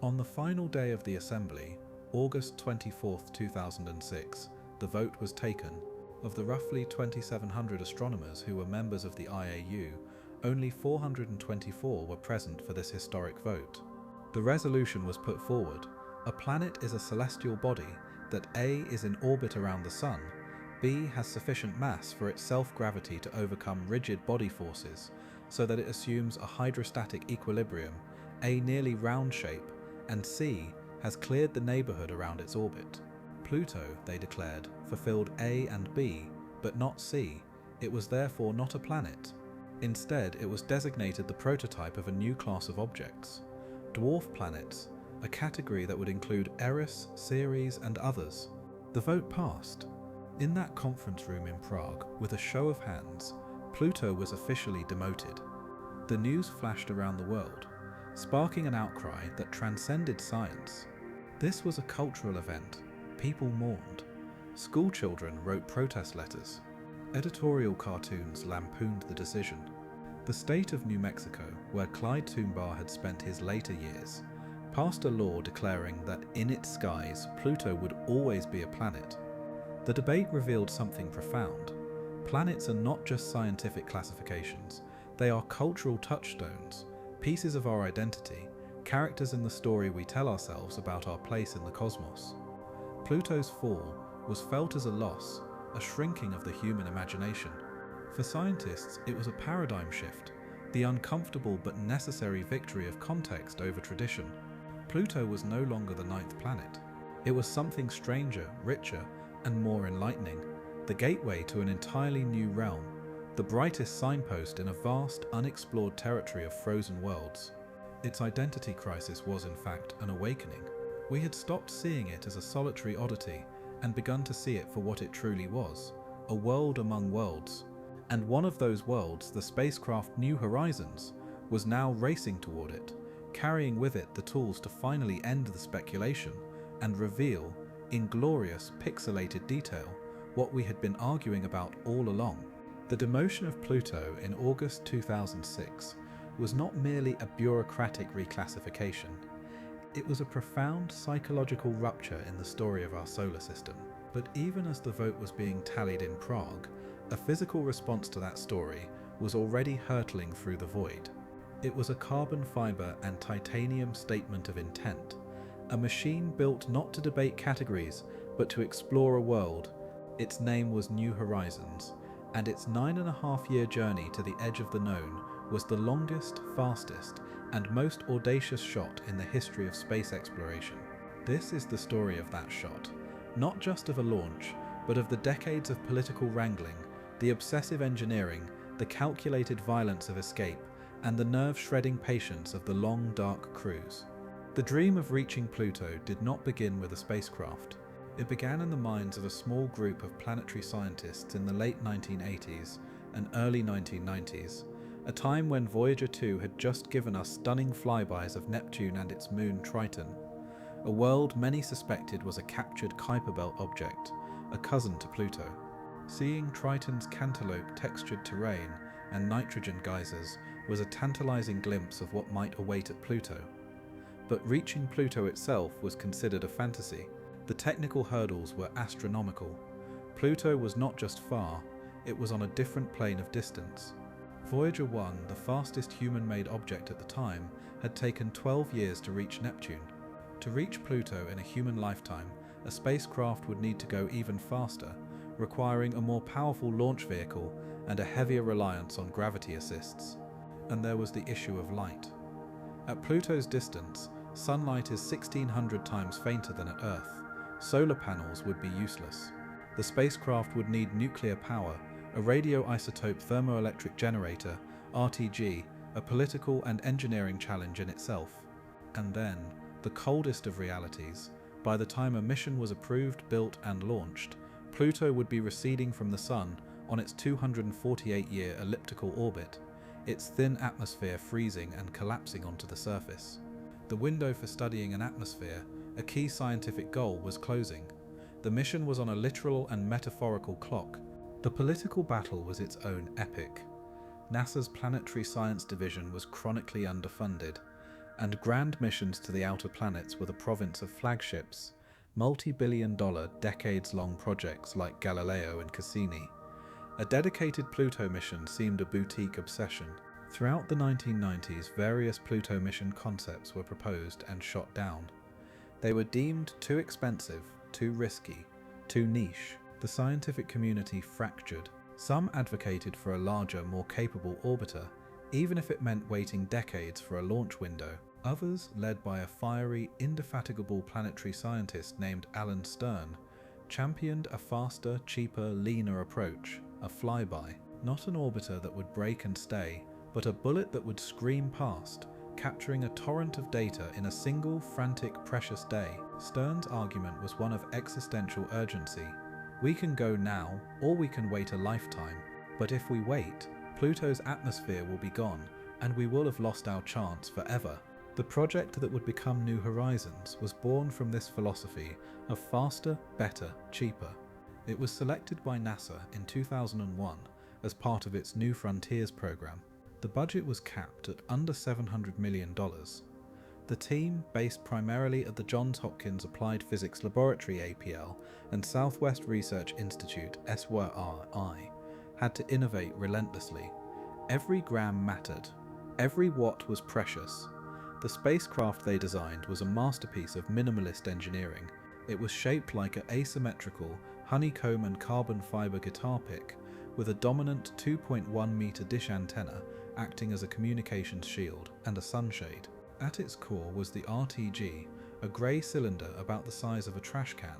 On the final day of the assembly, August 24, 2006, the vote was taken. Of the roughly 2,700 astronomers who were members of the IAU, only 424 were present for this historic vote. The resolution was put forward. A planet is a celestial body that A is in orbit around the Sun, B has sufficient mass for its self-gravity to overcome rigid body forces, so that it assumes a hydrostatic equilibrium, A nearly round shape, and C has cleared the neighbourhood around its orbit. Pluto, they declared, fulfilled A and B, but not C. It was therefore not a planet. Instead, it was designated the prototype of a new class of objects, dwarf planets, a category that would include Eris, Ceres, and others. The vote passed. In that conference room in Prague, with a show of hands, Pluto was officially demoted. The news flashed around the world, sparking an outcry that transcended science. This was a cultural event. People mourned. Schoolchildren wrote protest letters. Editorial cartoons lampooned the decision. The state of New Mexico, where Clyde Tombaugh had spent his later years, passed a law declaring that in its skies, Pluto would always be a planet. The debate revealed something profound. Planets are not just scientific classifications, they are cultural touchstones. pieces of our identity, characters in the story we tell ourselves about our place in the cosmos. Pluto's fall was felt as a loss, a shrinking of the human imagination. For scientists, it was a paradigm shift, the uncomfortable but necessary victory of context over tradition. Pluto was no longer the ninth planet. It was something stranger, richer, and more enlightening, the gateway to an entirely new realm, the brightest signpost in a vast, unexplored territory of frozen worlds. Its identity crisis was, in fact, an awakening. We had stopped seeing it as a solitary oddity and begun to see it for what it truly was, a world among worlds. And one of those worlds, the spacecraft New Horizons, was now racing toward it, carrying with it the tools to finally end the speculation and reveal, in glorious, pixelated detail, what we had been arguing about all along. The demotion of Pluto in August 2006 was not merely a bureaucratic reclassification. It was a profound psychological rupture in the story of our solar system. But even as the vote was being tallied in Prague, a physical response to that story was already hurtling through the void. It was a carbon fiber and titanium statement of intent, a machine built not to debate categories, but to explore a world. Its name was New Horizons, and its 9.5-year journey to the edge of the known was the longest, fastest, and most audacious shot in the history of space exploration. This is the story of that shot, not just of a launch, but of the decades of political wrangling, the obsessive engineering, the calculated violence of escape, and the nerve-shredding patience of the long, dark cruise. The dream of reaching Pluto did not begin with a spacecraft. It began in the minds of a small group of planetary scientists in the late 1980s and early 1990s, a time when Voyager 2 had just given us stunning flybys of Neptune and its moon Triton, a world many suspected was a captured Kuiper Belt object, a cousin to Pluto. Seeing Triton's cantaloupe-textured terrain and nitrogen geysers was a tantalizing glimpse of what might await at Pluto. But reaching Pluto itself was considered a fantasy. The technical hurdles were astronomical. Pluto was not just far, it was on a different plane of distance. Voyager 1, the fastest human-made object at the time, had taken 12 years to reach Neptune. To reach Pluto in a human lifetime, a spacecraft would need to go even faster, requiring a more powerful launch vehicle and a heavier reliance on gravity assists. And there was the issue of light. At Pluto's distance, sunlight is 1,600 times fainter than at Earth. Solar panels would be useless. The spacecraft would need nuclear power, a radioisotope thermoelectric generator, RTG, a political and engineering challenge in itself. And then, the coldest of realities, by the time a mission was approved, built, and launched, Pluto would be receding from the Sun on its 248-year elliptical orbit, its thin atmosphere freezing and collapsing onto the surface. The window for studying an atmosphere, a key scientific goal, was closing. The mission was on a literal and metaphorical clock. The political battle was its own epic. NASA's Planetary Science Division was chronically underfunded, and grand missions to the outer planets were the province of flagships, multi-billion-dollar, decades-long projects like Galileo and Cassini. A dedicated Pluto mission seemed a boutique obsession. Throughout the 1990s, various Pluto mission concepts were proposed and shot down. They were deemed too expensive, too risky, too niche. The scientific community fractured. Some advocated for a larger, more capable orbiter, even if it meant waiting decades for a launch window. Others, led by a fiery, indefatigable planetary scientist named Alan Stern, championed a faster, cheaper, leaner approach, a flyby. Not an orbiter that would break and stay, but a bullet that would scream past, capturing a torrent of data in a single, frantic, precious day. Stern's argument was one of existential urgency. We can go now, or we can wait a lifetime. But if we wait, Pluto's atmosphere will be gone, and we will have lost our chance forever. The project that would become New Horizons was born from this philosophy of faster, better, cheaper. It was selected by NASA in 2001 as part of its New Frontiers program. The budget was capped at under $700 million. The team, based primarily at the Johns Hopkins Applied Physics Laboratory APL and Southwest Research Institute SWRI, had to innovate relentlessly. Every gram mattered. Every watt was precious. The spacecraft they designed was a masterpiece of minimalist engineering. It was shaped like an asymmetrical honeycomb and carbon fiber guitar pick, with a dominant 2.1 meter dish antenna acting as a communications shield and a sunshade. At its core was the RTG, a grey cylinder about the size of a trash can,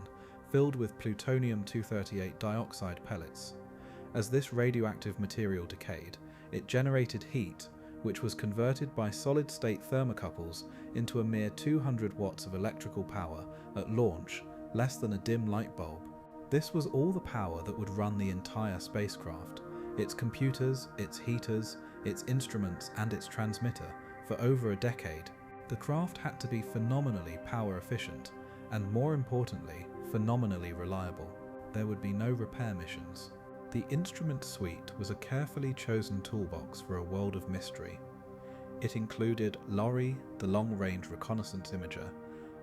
filled with plutonium-238 dioxide pellets. As this radioactive material decayed, it generated heat, which was converted by solid-state thermocouples into a mere 200 watts of electrical power at launch, less than a dim light bulb. This was all the power that would run the entire spacecraft, its computers, its heaters, its instruments and its transmitter, for over a decade. The craft had to be phenomenally power efficient, and more importantly, phenomenally reliable. There would be no repair missions. The instrument suite was a carefully chosen toolbox for a world of mystery. It included LORRI, the long-range reconnaissance imager,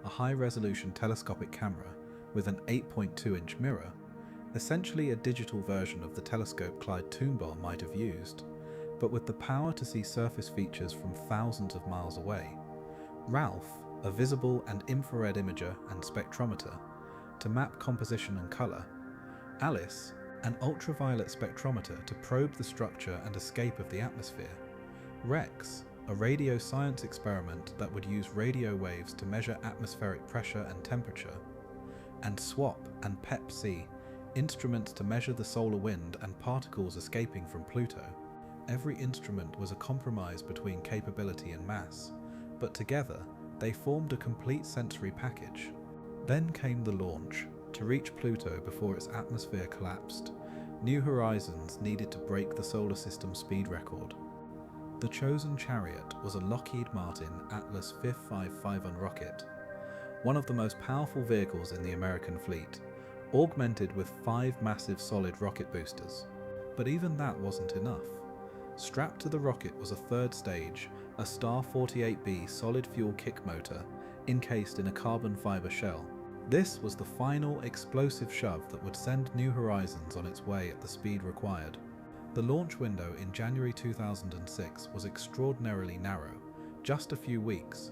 a high-resolution telescopic camera with an 8.2-inch mirror, essentially a digital version of the telescope Clyde Tombaugh might have used, but with the power to see surface features from thousands of miles away. Ralph, a visible and infrared imager and spectrometer, to map composition and colour. Alice, an ultraviolet spectrometer to probe the structure and escape of the atmosphere. Rex, a radio science experiment that would use radio waves to measure atmospheric pressure and temperature. And SWAP and PEP-C, instruments to measure the solar wind and particles escaping from Pluto. Every instrument was a compromise between capability and mass, but together they formed a complete sensory package. Then came the launch. To reach Pluto before its atmosphere collapsed, New Horizons needed to break the solar system speed record. The chosen chariot was a Lockheed Martin Atlas 551 rocket, one of the most powerful vehicles in the American fleet, augmented with 5 massive solid rocket boosters. But even that wasn't enough. Strapped to the rocket was a third stage, a Star 48B solid fuel kick motor, encased in a carbon fiber shell. This was the final explosive shove that would send New Horizons on its way at the speed required. The launch window in January 2006 was extraordinarily narrow, just a few weeks.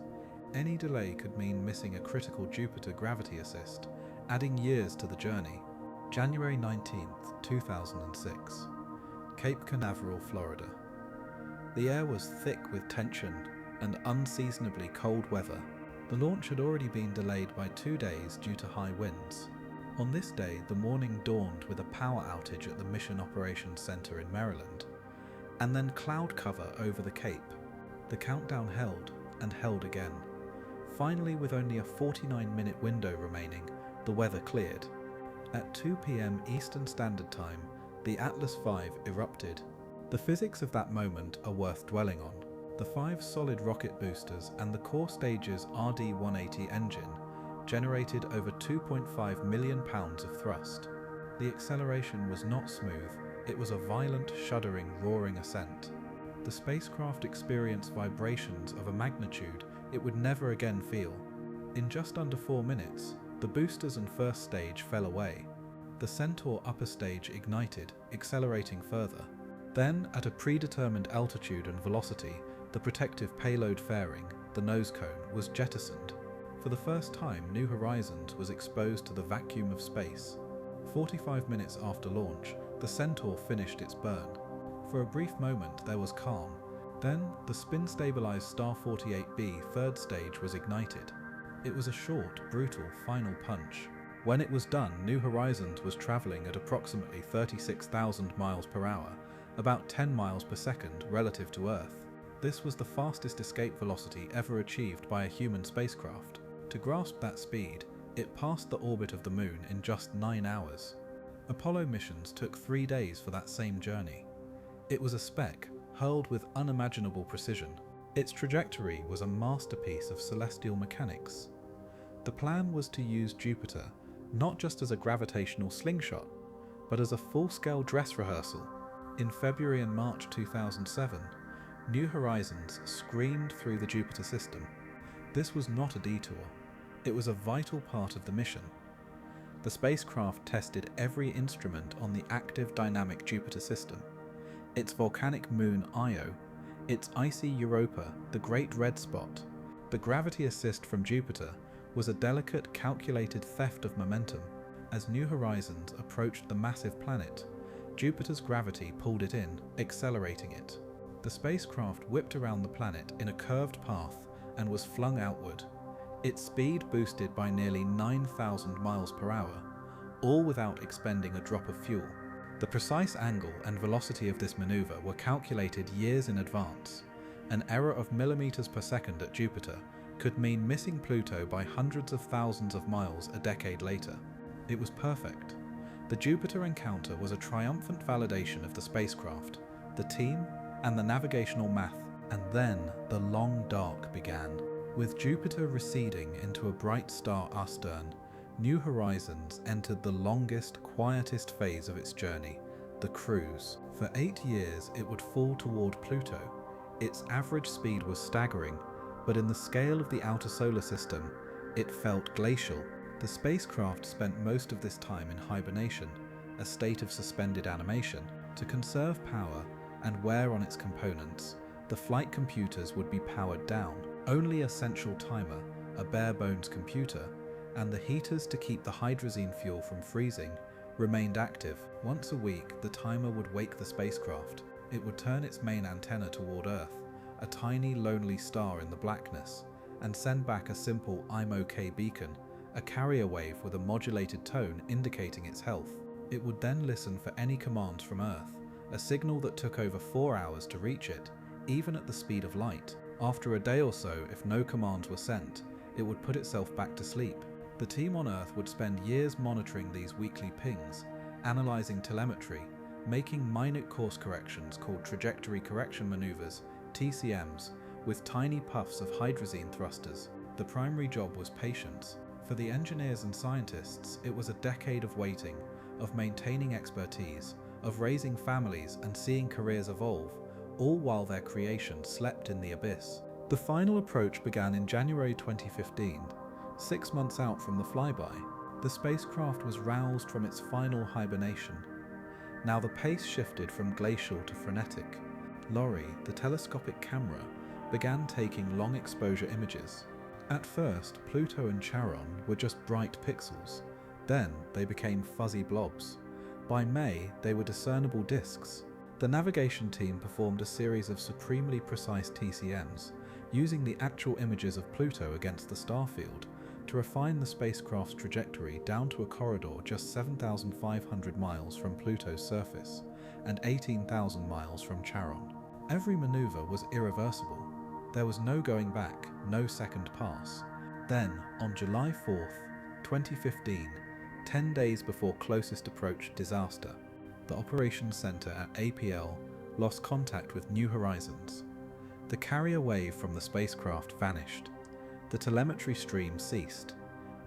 Any delay could mean missing a critical Jupiter gravity assist, adding years to the journey. January 19, 2006. Cape Canaveral, Florida. The air was thick with tension and unseasonably cold weather. The launch had already been delayed by 2 days due to high winds. On this day, the morning dawned with a power outage at the Mission Operations Center in Maryland, and then cloud cover over the Cape. The countdown held, and held again. Finally, with only a 49-minute window remaining, the weather cleared. At 2 p.m. Eastern Standard Time, the Atlas V erupted. The physics of that moment are worth dwelling on. The 5 solid rocket boosters and the core stage's RD-180 engine generated over 2.5 million pounds of thrust. The acceleration was not smooth, it was a violent, shuddering, roaring ascent. The spacecraft experienced vibrations of a magnitude it would never again feel. In just under 4 minutes, the boosters and first stage fell away. The Centaur upper stage ignited, accelerating further. Then, at a predetermined altitude and velocity, the protective payload fairing, the nose cone, was jettisoned. For the first time, New Horizons was exposed to the vacuum of space. 45 minutes after launch, the Centaur finished its burn. For a brief moment, there was calm. Then, the spin-stabilized Star 48B third stage was ignited. It was a short, brutal final punch. When it was done, New Horizons was traveling at approximately 36,000 miles per hour, about 10 miles per second relative to Earth. This was the fastest escape velocity ever achieved by a human spacecraft. To grasp that speed, it passed the orbit of the Moon in just 9 hours. Apollo missions took 3 days for that same journey. It was a speck, hurled with unimaginable precision. Its trajectory was a masterpiece of celestial mechanics. The plan was to use Jupiter not just as a gravitational slingshot, but as a full-scale dress rehearsal. In February and March 2007, New Horizons screamed through the Jupiter system. This was not a detour. It was a vital part of the mission. The spacecraft tested every instrument on the active dynamic Jupiter system, its volcanic moon Io, Its icy Europa, the Great Red Spot. The gravity assist from Jupiter was a delicate, calculated theft of momentum. As New Horizons approached the massive planet, Jupiter's gravity pulled it in, accelerating it. The spacecraft whipped around the planet in a curved path and was flung outward, its speed boosted by nearly 9,000 miles per hour, all without expending a drop of fuel. The precise angle and velocity of this maneuver were calculated years in advance. An error of millimeters per second at Jupiter could mean missing Pluto by hundreds of thousands of miles a decade later. It was perfect. The Jupiter encounter was a triumphant validation of the spacecraft, the team, and the navigational math, and then the long dark began. With Jupiter receding into a bright star astern, New Horizons entered the longest, quietest phase of its journey, the cruise. For 8 years it would fall toward Pluto. Its average speed was staggering, but in the scale of the outer solar system, it felt glacial. The spacecraft spent most of this time in hibernation, a state of suspended animation. To conserve power and wear on its components, the flight computers would be powered down. Only a central timer, a bare-bones computer, and the heaters to keep the hydrazine fuel from freezing remained active. Once a week, the timer would wake the spacecraft. It would turn its main antenna toward Earth, a tiny lonely star in the blackness, and send back a simple "I'm OK" beacon, a carrier wave with a modulated tone indicating its health. It would then listen for any commands from Earth, a signal that took over 4 hours to reach it, even at the speed of light. After a day or so, if no commands were sent, it would put itself back to sleep. The team on Earth would spend years monitoring these weekly pings, analyzing telemetry, making minute course corrections called trajectory correction maneuvers, TCMs, with tiny puffs of hydrazine thrusters. The primary job was patience. For the engineers and scientists, it was a decade of waiting, of maintaining expertise, of raising families and seeing careers evolve, all while their creation slept in the abyss. The final approach began in January 2015. 6 months out from the flyby, the spacecraft was roused from its final hibernation. Now the pace shifted from glacial to frenetic. LORRI, the telescopic camera, began taking long exposure images. At first, Pluto and Charon were just bright pixels. Then they became fuzzy blobs. By May, they were discernible disks. The navigation team performed a series of supremely precise TCMs, using the actual images of Pluto against the star field, to refine the spacecraft's trajectory down to a corridor just 7,500 miles from Pluto's surface and 18,000 miles from Charon. Every maneuver was irreversible. There was no going back, no second pass. Then, on July 4th, 2015, 10 days before closest approach disaster, the operations center at APL lost contact with New Horizons. The carrier wave from the spacecraft vanished. The telemetry stream ceased.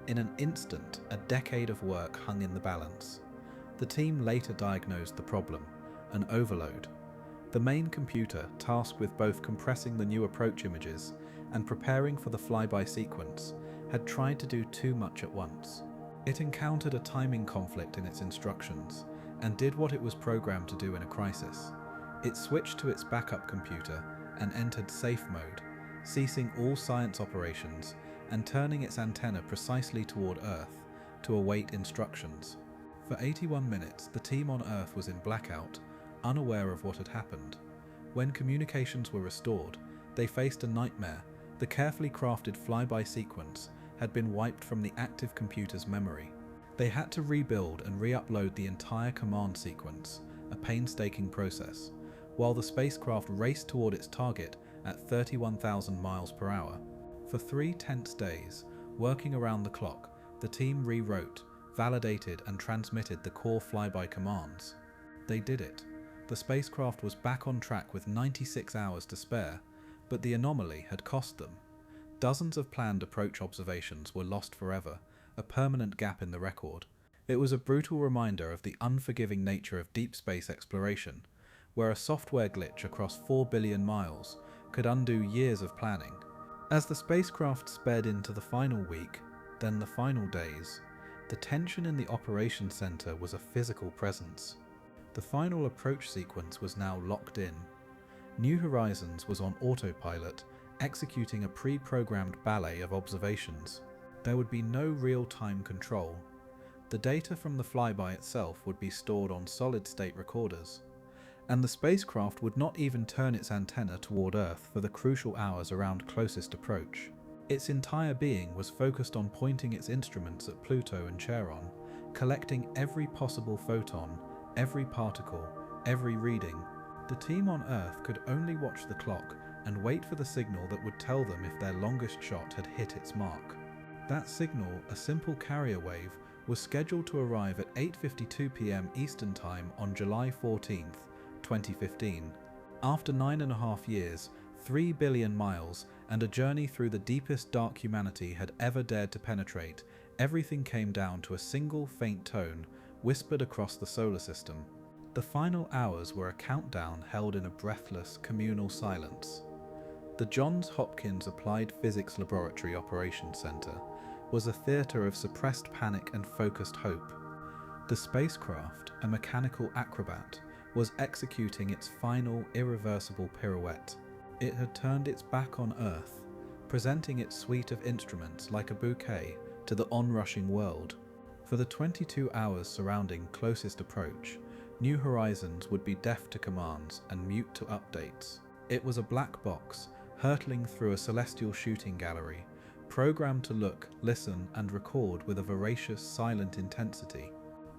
In an instant, a decade of work hung in the balance. The team later diagnosed the problem, an overload. The main computer, tasked with both compressing the new approach images and preparing for the flyby sequence, had tried to do too much at once. It encountered a timing conflict in its instructions and did what it was programmed to do in a crisis. It switched to its backup computer and entered safe mode, ceasing all science operations and turning its antenna precisely toward Earth to await instructions. For 81 minutes, the team on Earth was in blackout, unaware of what had happened. When communications were restored, they faced a nightmare. The carefully crafted flyby sequence had been wiped from the active computer's memory. They had to rebuild and re-upload the entire command sequence, a painstaking process, while the spacecraft raced toward its target at 31,000 miles per hour. For 3 tense days, working around the clock, the team rewrote, validated and transmitted the core flyby commands. They did it. The spacecraft was back on track with 96 hours to spare, but the anomaly had cost them. Dozens of planned approach observations were lost forever, a permanent gap in the record. It was a brutal reminder of the unforgiving nature of deep space exploration, where a software glitch across 4 billion miles could undo years of planning. As the spacecraft sped into the final week, then the final days, the tension in the operations center was a physical presence. The final approach sequence was now locked in. New Horizons was on autopilot, executing a pre-programmed ballet of observations. There would be no real-time control. The data from the flyby itself would be stored on solid-state recorders, and the spacecraft would not even turn its antenna toward Earth for the crucial hours around closest approach. Its entire being was focused on pointing its instruments at Pluto and Charon, collecting every possible photon, every particle, every reading. The team on Earth could only watch the clock and wait for the signal that would tell them if their longest shot had hit its mark. That signal, a simple carrier wave, was scheduled to arrive at 8:52 p.m. Eastern Time on July 14, 2015. After 9.5 years, 3 billion miles, and a journey through the deepest dark humanity had ever dared to penetrate, everything came down to a single faint tone, whispered across the solar system. The final hours were a countdown held in a breathless, communal silence. The Johns Hopkins Applied Physics Laboratory Operations Center was a theater of suppressed panic and focused hope. The spacecraft, a mechanical acrobat, was executing its final, irreversible pirouette. It had turned its back on Earth, presenting its suite of instruments like a bouquet to the onrushing world. For the 22 hours surrounding closest approach, New Horizons would be deaf to commands and mute to updates. It was a black box, hurtling through a celestial shooting gallery, programmed to look, listen, and record with a voracious, silent intensity.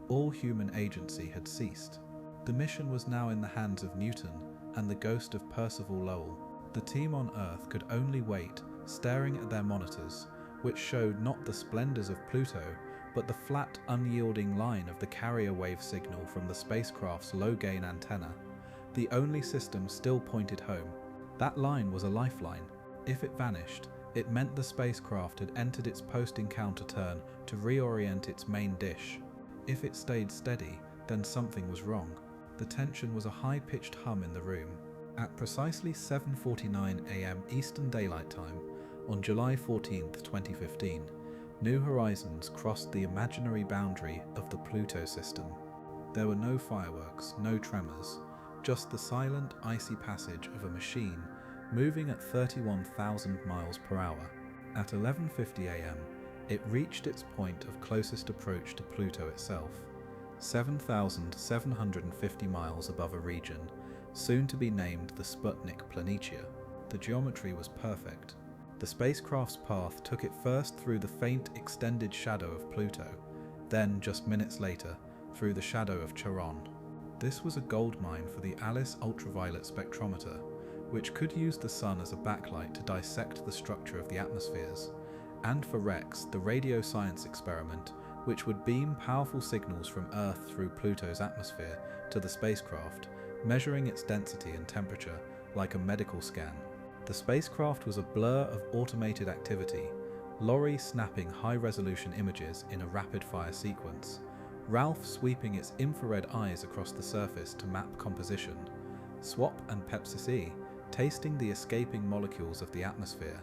All human agency had ceased. The mission was now in the hands of Newton and the ghost of Percival Lowell. The team on Earth could only wait, staring at their monitors, which showed not the splendors of Pluto, but the flat, unyielding line of the carrier wave signal from the spacecraft's low-gain antenna. The only system still pointed home. That line was a lifeline. If it vanished, it meant the spacecraft had entered its post-encounter turn to reorient its main dish. If it stayed steady, then something was wrong. The tension was a high-pitched hum in the room. At precisely 7:49 a.m. Eastern Daylight Time, on July 14, 2015, New Horizons crossed the imaginary boundary of the Pluto system. There were no fireworks, no tremors, just the silent, icy passage of a machine moving at 31,000 miles per hour. At 11:50 a.m., it reached its point of closest approach to Pluto itself, 7,750 miles above a region, soon to be named the Sputnik Planitia. The geometry was perfect. The spacecraft's path took it first through the faint, extended shadow of Pluto, then, just minutes later, through the shadow of Charon. This was a goldmine for the ALICE ultraviolet spectrometer, which could use the sun as a backlight to dissect the structure of the atmospheres, and for REX, the radio science experiment, which would beam powerful signals from Earth through Pluto's atmosphere to the spacecraft, measuring its density and temperature like a medical scan. The spacecraft was a blur of automated activity, Lori snapping high-resolution images in a rapid-fire sequence, Ralph sweeping its infrared eyes across the surface to map composition, Swap and Pepsi tasting the escaping molecules of the atmosphere.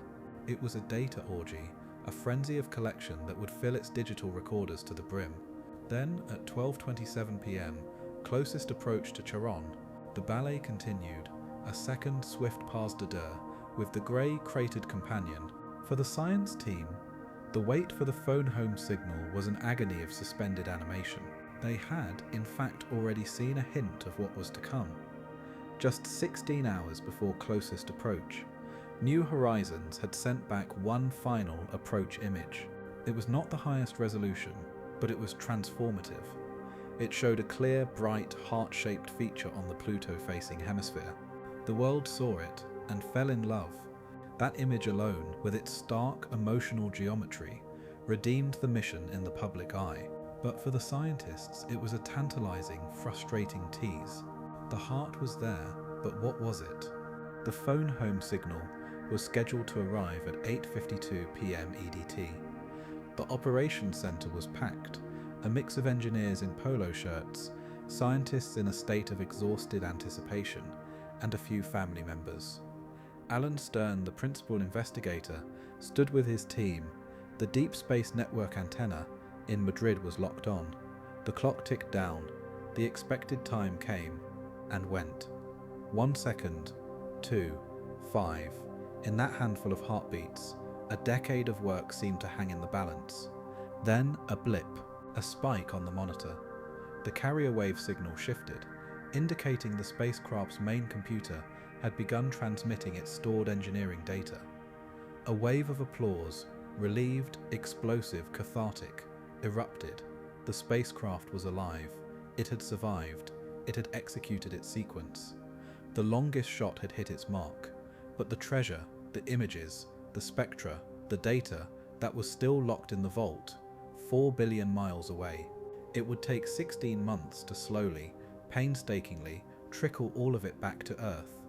It was a data orgy, a frenzy of collection that would fill its digital recorders to the brim. Then, at 12:27 p.m., closest approach to Charon, the ballet continued, a second swift pas de deux, with the grey cratered companion. For the science team, the wait for the phone home signal was an agony of suspended animation. They had, in fact, already seen a hint of what was to come. Just 16 hours before closest approach, New Horizons had sent back one final approach image. It was not the highest resolution, but it was transformative. It showed a clear, bright, heart-shaped feature on the Pluto-facing hemisphere. The world saw it and fell in love. That image alone, with its stark, emotional geometry, redeemed the mission in the public eye. But for the scientists, it was a tantalizing, frustrating tease. The heart was there, but what was it? The phone home signal was scheduled to arrive at 8:52 p.m. EDT. The operations center was packed, a mix of engineers in polo shirts, scientists in a state of exhausted anticipation, and a few family members. Alan Stern, the principal investigator, stood with his team. The Deep Space Network antenna in Madrid was locked on. The clock ticked down. The expected time came and went. 1 second, 2, 5. In that handful of heartbeats, a decade of work seemed to hang in the balance. Then a blip, a spike on the monitor. The carrier wave signal shifted, indicating the spacecraft's main computer had begun transmitting its stored engineering data. A wave of applause, relieved, explosive, cathartic, erupted. The spacecraft was alive. It had survived. It had executed its sequence. The longest shot had hit its mark, but the treasure, the images, the spectra, the data that was still locked in the vault, 4 billion miles away. It would take 16 months to slowly, painstakingly trickle all of it back to Earth.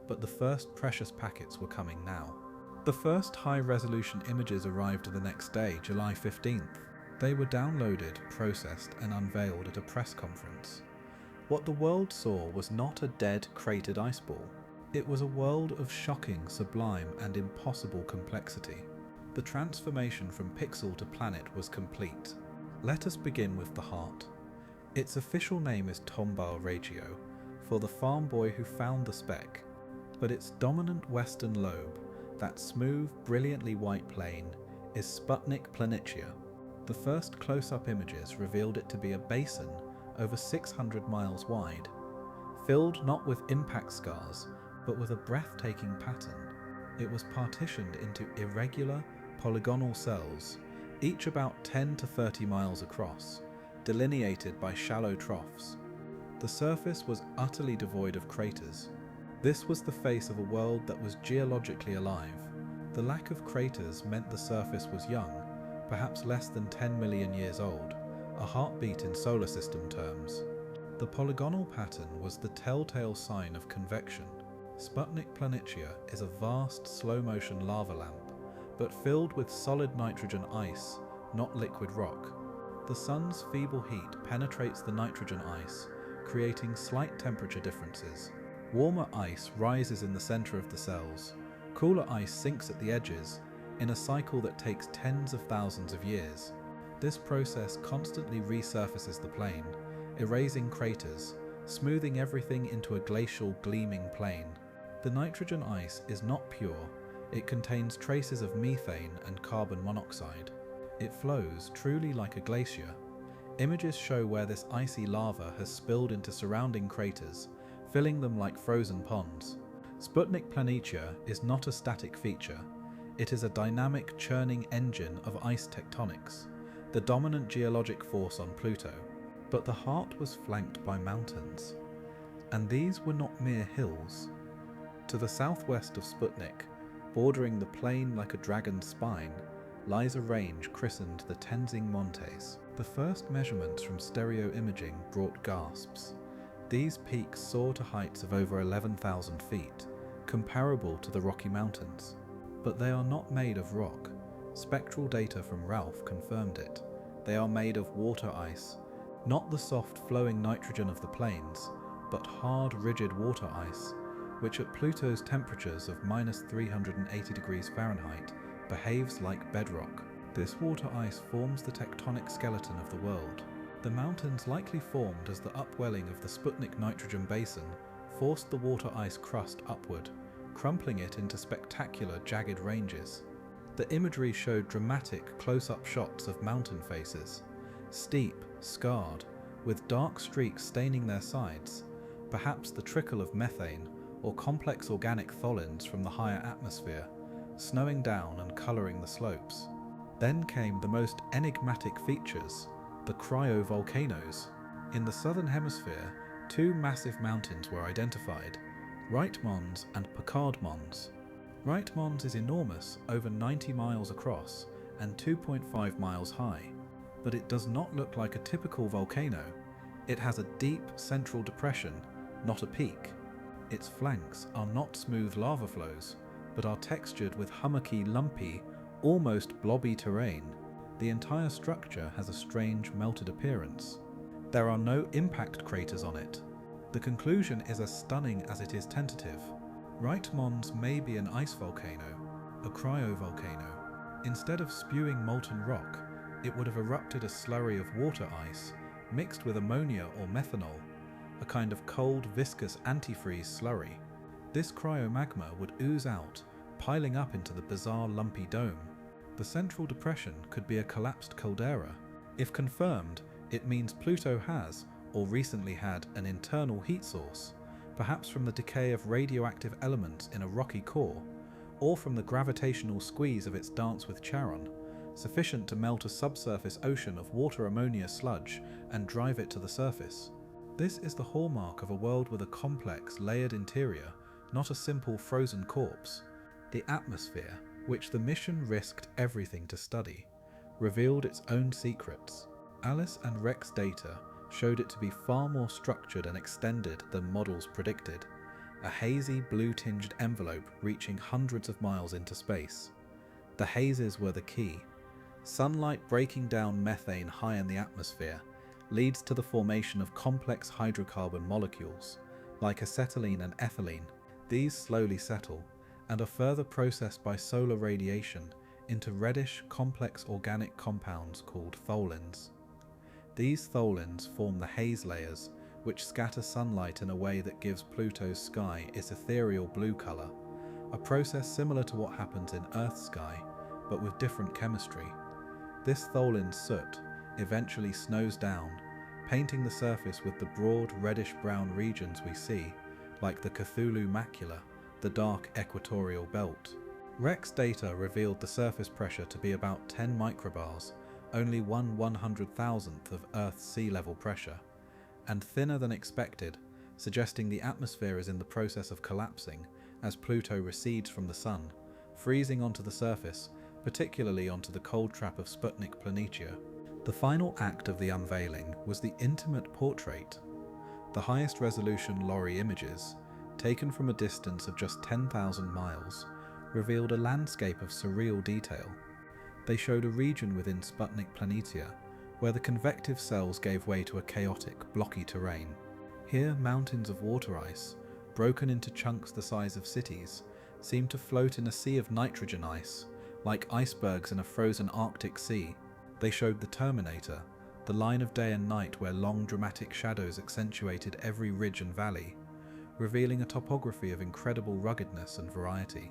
But the first precious packets were coming now. The first high-resolution images arrived the next day, July 15th. They were downloaded, processed, and unveiled at a press conference. What the world saw was not a dead, cratered ice ball. It was a world of shocking, sublime, and impossible complexity. The transformation from pixel to planet was complete. Let us begin with the heart. Its official name is Tombaugh Regio, for the farm boy who found the speck. But its dominant western lobe, that smooth, brilliantly white plane, is Sputnik Planitia. The first close-up images revealed it to be a basin over 600 miles wide, filled not with impact scars, but with a breathtaking pattern. It was partitioned into irregular, polygonal cells, each about 10 to 30 miles across, delineated by shallow troughs. The surface was utterly devoid of craters. This was the face of a world that was geologically alive. The lack of craters meant the surface was young, perhaps less than 10 million years old, a heartbeat in solar system terms. The polygonal pattern was the telltale sign of convection. Sputnik Planitia is a vast, slow-motion lava lamp, but filled with solid nitrogen ice, not liquid rock. The sun's feeble heat penetrates the nitrogen ice, creating slight temperature differences. Warmer ice rises in the center of the cells. Cooler ice sinks at the edges, in a cycle that takes tens of thousands of years. This process constantly resurfaces the plane, erasing craters, smoothing everything into a glacial, gleaming plain. The nitrogen ice is not pure. It contains traces of methane and carbon monoxide. It flows truly like a glacier. Images show where this icy lava has spilled into surrounding craters, filling them like frozen ponds. Sputnik Planitia is not a static feature. It is a dynamic, churning engine of ice tectonics, the dominant geologic force on Pluto. But the heart was flanked by mountains, and these were not mere hills. To the southwest of Sputnik, bordering the plain like a dragon's spine, lies a range christened the Tenzing Montes. The first measurements from stereo imaging brought gasps. These peaks soar to heights of over 11,000 feet, comparable to the Rocky Mountains. But they are not made of rock. Spectral data from Ralph confirmed it. They are made of water ice, not the soft flowing nitrogen of the plains, but hard, rigid water ice, which at Pluto's temperatures of -380 degrees Fahrenheit behaves like bedrock. This water ice forms the tectonic skeleton of the world. The mountains likely formed as the upwelling of the Sputnik nitrogen basin forced the water ice crust upward, crumpling it into spectacular jagged ranges. The imagery showed dramatic close-up shots of mountain faces, steep, scarred, with dark streaks staining their sides, perhaps the trickle of methane or complex organic tholins from the higher atmosphere, snowing down and colouring the slopes. Then came the most enigmatic features, the cryovolcanoes. In the southern hemisphere, two massive mountains were identified, Right Mons and Picard Mons. Right Mons is enormous, over 90 miles across and 2.5 miles high, but it does not look like a typical volcano. It has a deep central depression, not a peak. Its flanks are not smooth lava flows, but are textured with hummocky, lumpy, almost blobby terrain. The entire structure has a strange melted appearance. There are no impact craters on it. The conclusion is as stunning as it is tentative. Right Mons may be an ice volcano, a cryovolcano. Instead of spewing molten rock, it would have erupted a slurry of water ice mixed with ammonia or methanol, a kind of cold, viscous antifreeze slurry. This cryomagma would ooze out, piling up into the bizarre lumpy dome. The central depression could be a collapsed caldera. If confirmed, it means Pluto has, or recently had, an internal heat source, perhaps from the decay of radioactive elements in a rocky core, or from the gravitational squeeze of its dance with Charon, sufficient to melt a subsurface ocean of water ammonia sludge and drive it to the surface. This is the hallmark of a world with a complex, layered interior, not a simple frozen corpse. The atmosphere, which the mission risked everything to study, revealed its own secrets. Alice and Rex data showed it to be far more structured and extended than models predicted, a hazy blue-tinged envelope reaching hundreds of miles into space. The hazes were the key. Sunlight breaking down methane high in the atmosphere leads to the formation of complex hydrocarbon molecules, like acetylene and ethylene. These slowly settle, and are further processed by solar radiation into reddish, complex organic compounds called tholins. These tholins form the haze layers, which scatter sunlight in a way that gives Pluto's sky its ethereal blue colour, a process similar to what happens in Earth's sky, but with different chemistry. This tholin soot eventually snows down, painting the surface with the broad reddish-brown regions we see, like the Cthulhu macula, the dark equatorial belt. Rex data revealed the surface pressure to be about 10 microbars, only 1/100,000th of Earth's sea level pressure, and thinner than expected, suggesting the atmosphere is in the process of collapsing as Pluto recedes from the Sun, freezing onto the surface, particularly onto the cold trap of Sputnik Planitia. The final act of the unveiling was the intimate portrait. The highest resolution LORRI images, taken from a distance of just 10,000 miles, revealed a landscape of surreal detail. They showed a region within Sputnik Planitia where the convective cells gave way to a chaotic, blocky terrain. Here, mountains of water ice, broken into chunks the size of cities, seemed to float in a sea of nitrogen ice, like icebergs in a frozen Arctic sea. They showed the Terminator, the line of day and night where long dramatic shadows accentuated every ridge and valley, revealing a topography of incredible ruggedness and variety.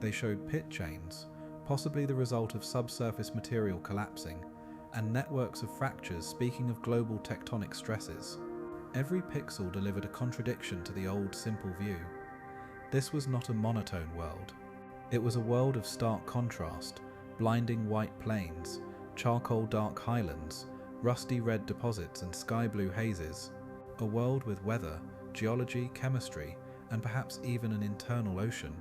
They showed pit chains, possibly the result of subsurface material collapsing, and networks of fractures speaking of global tectonic stresses. Every pixel delivered a contradiction to the old simple view. This was not a monotone world. It was a world of stark contrast, blinding white plains, charcoal dark highlands, rusty red deposits and sky blue hazes. A world with weather, geology, chemistry, and perhaps even an internal ocean.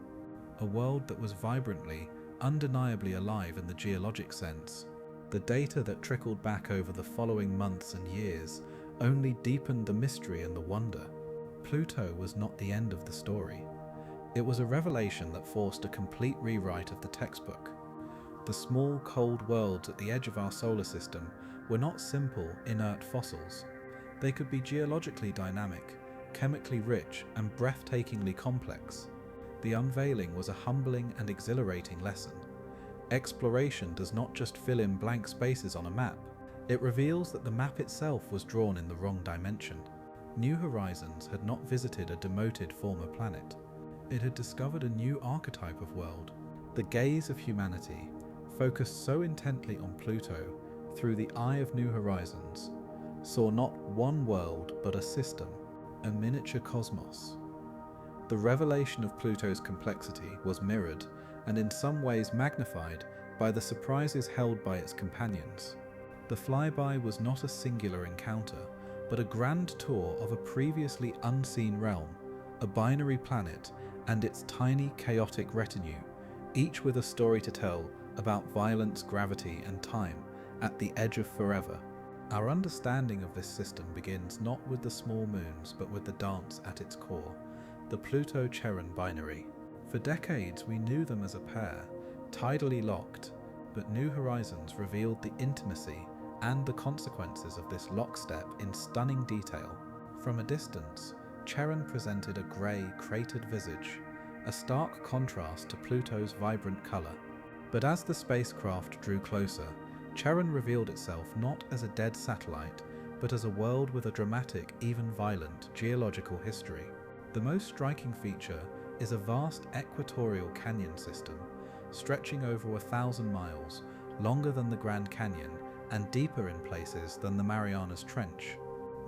A world that was vibrantly, undeniably alive in the geologic sense. The data that trickled back over the following months and years only deepened the mystery and the wonder. Pluto was not the end of the story. It was a revelation that forced a complete rewrite of the textbook. The small, cold worlds at the edge of our solar system were not simple, inert fossils. They could be geologically dynamic, chemically rich, and breathtakingly complex. The unveiling was a humbling and exhilarating lesson. Exploration does not just fill in blank spaces on a map. It reveals that the map itself was drawn in the wrong dimension. New Horizons had not visited a demoted former planet. It had discovered a new archetype of world. The gaze of humanity, focused so intently on Pluto through the eye of New Horizons, saw not one world but a system, a miniature cosmos. The revelation of Pluto's complexity was mirrored, and in some ways magnified, by the surprises held by its companions. The flyby was not a singular encounter, but a grand tour of a previously unseen realm, a binary planet and its tiny chaotic retinue, each with a story to tell about violence, gravity and time at the edge of forever. Our understanding of this system begins not with the small moons but with the dance at its core, the Pluto-Charon binary. For decades we knew them as a pair, tidally locked, but New Horizons revealed the intimacy and the consequences of this lockstep in stunning detail. From a distance, Charon presented a grey, cratered visage, a stark contrast to Pluto's vibrant colour. But as the spacecraft drew closer, Charon revealed itself not as a dead satellite, but as a world with a dramatic, even violent, geological history. The most striking feature is a vast equatorial canyon system stretching over 1,000 miles, longer than the Grand Canyon and deeper in places than the Marianas Trench.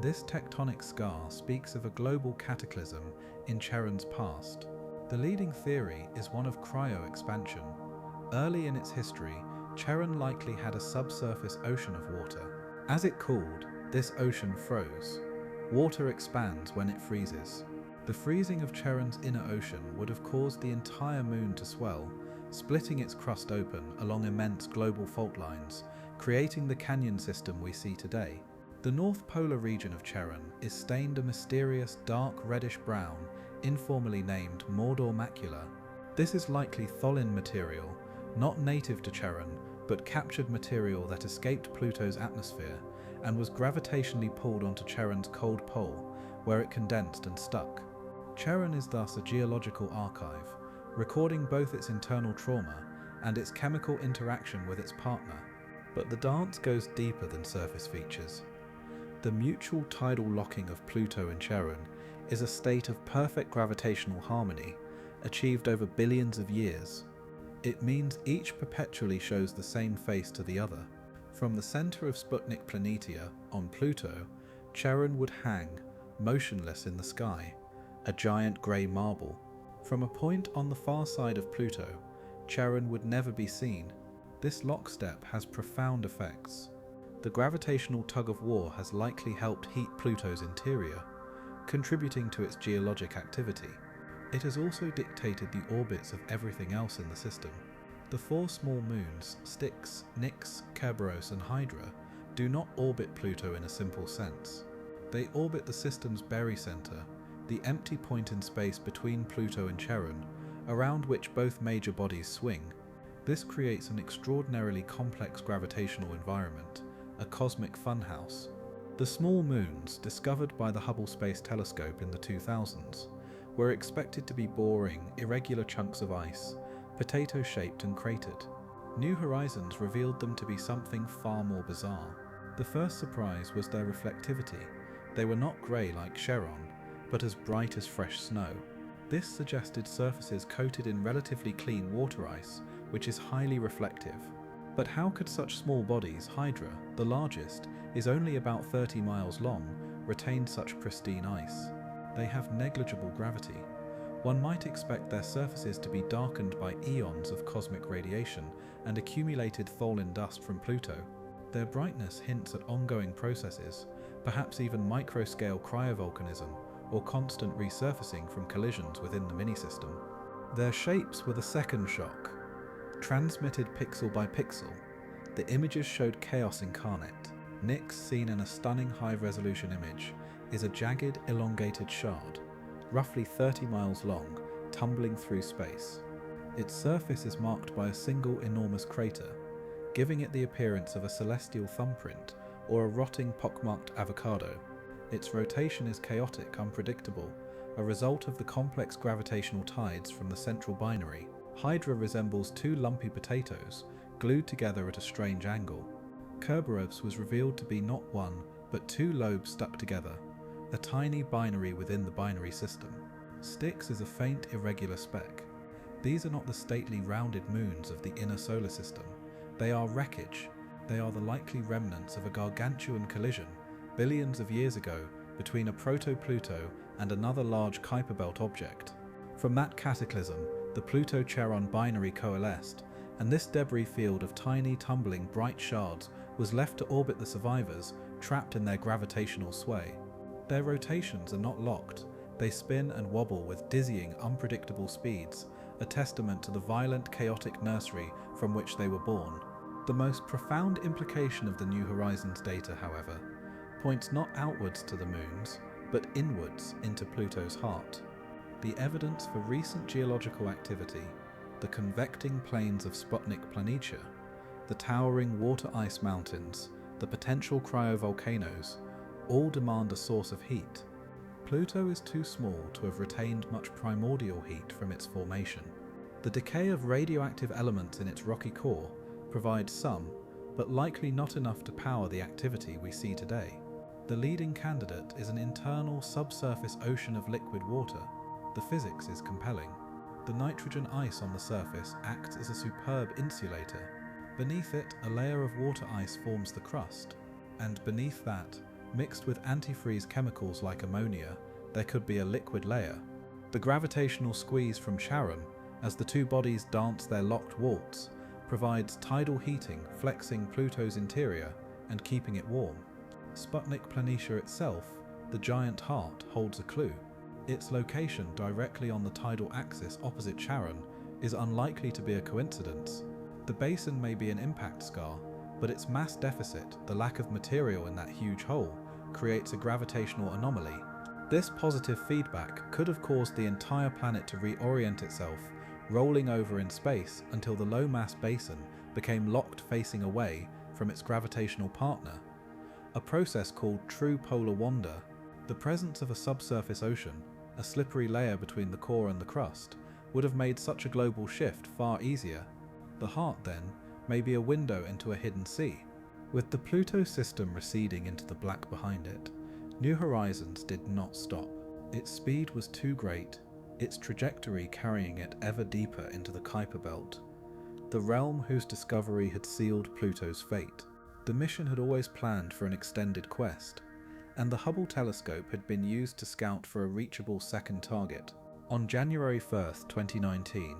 This tectonic scar speaks of a global cataclysm in Charon's past. The leading theory is one of cryo-expansion. Early in its history, Charon likely had a subsurface ocean of water. As it cooled, this ocean froze. Water expands when it freezes. The freezing of Charon's inner ocean would have caused the entire moon to swell, splitting its crust open along immense global fault lines, creating the canyon system we see today. The north polar region of Charon is stained a mysterious dark reddish-brown, informally named Mordor macula. This is likely tholin material, not native to Charon, but captured material that escaped Pluto's atmosphere and was gravitationally pulled onto Charon's cold pole, where it condensed and stuck. Charon is thus a geological archive, recording both its internal trauma and its chemical interaction with its partner. But the dance goes deeper than surface features. The mutual tidal locking of Pluto and Charon is a state of perfect gravitational harmony, achieved over billions of years. It means each perpetually shows the same face to the other. From the center of Sputnik Planitia on Pluto, Charon would hang, motionless in the sky, a giant grey marble. From a point on the far side of Pluto, Charon would never be seen. This lockstep has profound effects. The gravitational tug-of-war has likely helped heat Pluto's interior, contributing to its geologic activity. It has also dictated the orbits of everything else in the system. The four small moons, Styx, Nix, Kerberos and Hydra, do not orbit Pluto in a simple sense. They orbit the system's barycenter, the empty point in space between Pluto and Charon, around which both major bodies swing. This creates an extraordinarily complex gravitational environment, a cosmic funhouse. The small moons, discovered by the Hubble Space Telescope in the 2000s, were expected to be boring, irregular chunks of ice, potato-shaped and cratered. New Horizons revealed them to be something far more bizarre. The first surprise was their reflectivity. They were not grey like Charon, but as bright as fresh snow. This suggested surfaces coated in relatively clean water ice, which is highly reflective. But how could such small bodies, Hydra, the largest, is only about 30 miles long, retain such pristine ice? They have negligible gravity. One might expect their surfaces to be darkened by eons of cosmic radiation and accumulated tholin dust from Pluto. Their brightness hints at ongoing processes, perhaps even microscale cryovolcanism, or constant resurfacing from collisions within the mini-system. Their shapes were the second shock. Transmitted pixel by pixel, the images showed chaos incarnate. Nix, seen in a stunning high-resolution image, is a jagged, elongated shard, roughly 30 miles long, tumbling through space. Its surface is marked by a single enormous crater, giving it the appearance of a celestial thumbprint or a rotting pockmarked avocado. Its rotation is chaotic, unpredictable, a result of the complex gravitational tides from the central binary. Hydra resembles two lumpy potatoes, glued together at a strange angle. Kerberos was revealed to be not one, but two lobes stuck together, a tiny binary within the binary system. Styx is a faint, irregular speck. These are not the stately, rounded moons of the inner solar system. They are wreckage. They are the likely remnants of a gargantuan collision billions of years ago between a proto-Pluto and another large Kuiper Belt object. From that cataclysm, the Pluto-Charon binary coalesced, and this debris field of tiny, tumbling, bright shards was left to orbit the survivors, trapped in their gravitational sway. Their rotations are not locked. They spin and wobble with dizzying, unpredictable speeds, a testament to the violent, chaotic nursery from which they were born. The most profound implication of the New Horizons data, however, points not outwards to the moons, but inwards into Pluto's heart. The evidence for recent geological activity, the convecting plains of Sputnik Planitia, the towering water ice mountains, the potential cryovolcanoes, all demand a source of heat. Pluto is too small to have retained much primordial heat from its formation. The decay of radioactive elements in its rocky core provides some, but likely not enough to power the activity we see today. The leading candidate is an internal subsurface ocean of liquid water. The physics is compelling. The nitrogen ice on the surface acts as a superb insulator. Beneath it, a layer of water ice forms the crust, and beneath that, mixed with antifreeze chemicals like ammonia, there could be a liquid layer. The gravitational squeeze from Charon, as the two bodies dance their locked waltz, provides tidal heating, flexing Pluto's interior and keeping it warm. Sputnik Planitia itself, the giant heart, holds a clue. Its location directly on the tidal axis opposite Charon is unlikely to be a coincidence. The basin may be an impact scar, but its mass deficit, the lack of material in that huge hole, creates a gravitational anomaly. This positive feedback could have caused the entire planet to reorient itself, rolling over in space until the low-mass basin became locked facing away from its gravitational partner, a process called true polar wander. The presence of a subsurface ocean, a slippery layer between the core and the crust, would have made such a global shift far easier. The heart, then, may be a window into a hidden sea. With the Pluto system receding into the black behind it, New Horizons did not stop. Its speed was too great, its trajectory carrying it ever deeper into the Kuiper Belt, the realm whose discovery had sealed Pluto's fate. The mission had always planned for an extended quest, and the Hubble telescope had been used to scout for a reachable second target. On January 1st, 2019,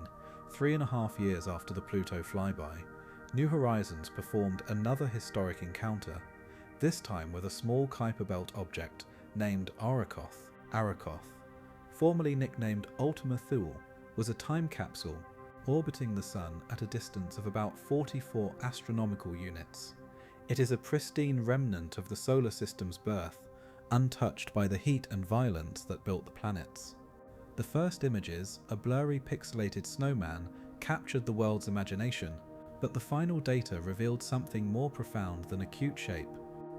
3.5 years after the Pluto flyby, New Horizons performed another historic encounter, this time with a small Kuiper Belt object named Arakoth. Arakoth, formerly nicknamed Ultima Thule, was a time capsule orbiting the Sun at a distance of about 44 astronomical units. It is a pristine remnant of the solar system's birth, untouched by the heat and violence that built the planets. The first images, a blurry pixelated snowman, captured the world's imagination, but the final data revealed something more profound than a cute shape.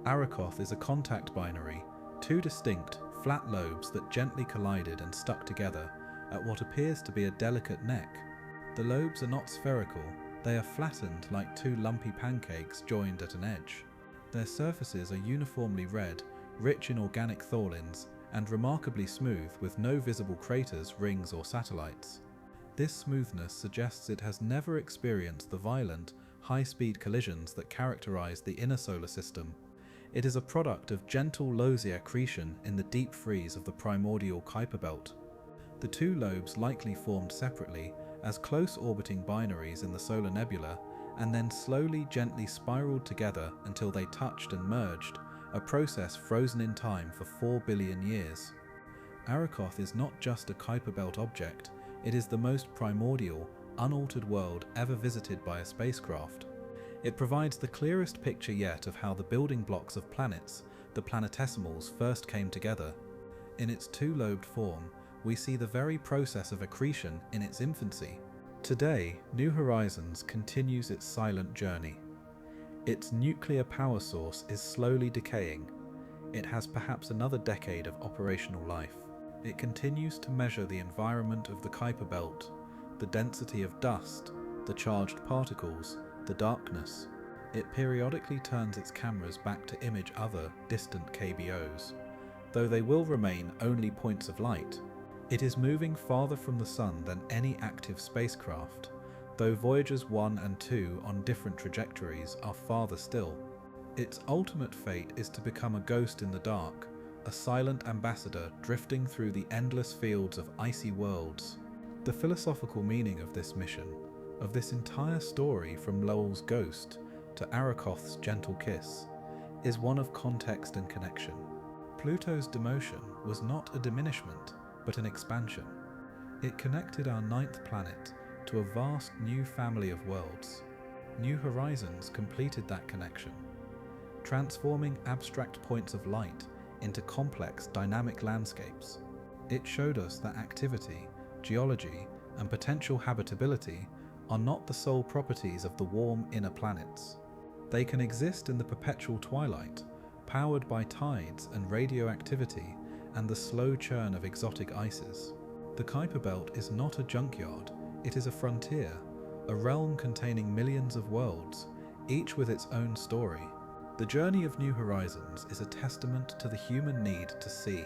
Arakoth is a contact binary, two distinct, flat lobes that gently collided and stuck together at what appears to be a delicate neck. The lobes are not spherical, they are flattened like two lumpy pancakes joined at an edge. Their surfaces are uniformly red, rich in organic tholins, and remarkably smooth with no visible craters, rings or satellites. This smoothness suggests it has never experienced the violent, high-speed collisions that characterize the inner solar system. It is a product of gentle loessy accretion in the deep freeze of the primordial Kuiper Belt. The two lobes likely formed separately as close orbiting binaries in the solar nebula, and then slowly, gently spiraled together until they touched and merged, a process frozen in time for 4 billion years. Arakoth is not just a Kuiper Belt object, it is the most primordial, unaltered world ever visited by a spacecraft. It provides the clearest picture yet of how the building blocks of planets, the planetesimals, first came together. In its two-lobed form, we see the very process of accretion in its infancy. Today, New Horizons continues its silent journey. Its nuclear power source is slowly decaying. It has perhaps another decade of operational life. It continues to measure the environment of the Kuiper Belt, the density of dust, the charged particles, the darkness. It periodically turns its cameras back to image other, distant KBOs, though they will remain only points of light. It is moving farther from the Sun than any active spacecraft, though Voyagers 1 and 2 on different trajectories are farther still. Its ultimate fate is to become a ghost in the dark, a silent ambassador drifting through the endless fields of icy worlds. The philosophical meaning of this mission, of this entire story from Lowell's Ghost to Arakoth's Gentle Kiss, is one of context and connection. Pluto's demotion was not a diminishment, but an expansion. It connected our 9th planet to a vast new family of worlds. New Horizons completed that connection, transforming abstract points of light into complex, dynamic landscapes. It showed us that activity, geology, and potential habitability are not the sole properties of the warm inner planets. They can exist in the perpetual twilight, powered by tides and radioactivity and the slow churn of exotic ices. The Kuiper Belt is not a junkyard, it is a frontier, a realm containing millions of worlds, each with its own story. The journey of New Horizons is a testament to the human need to see,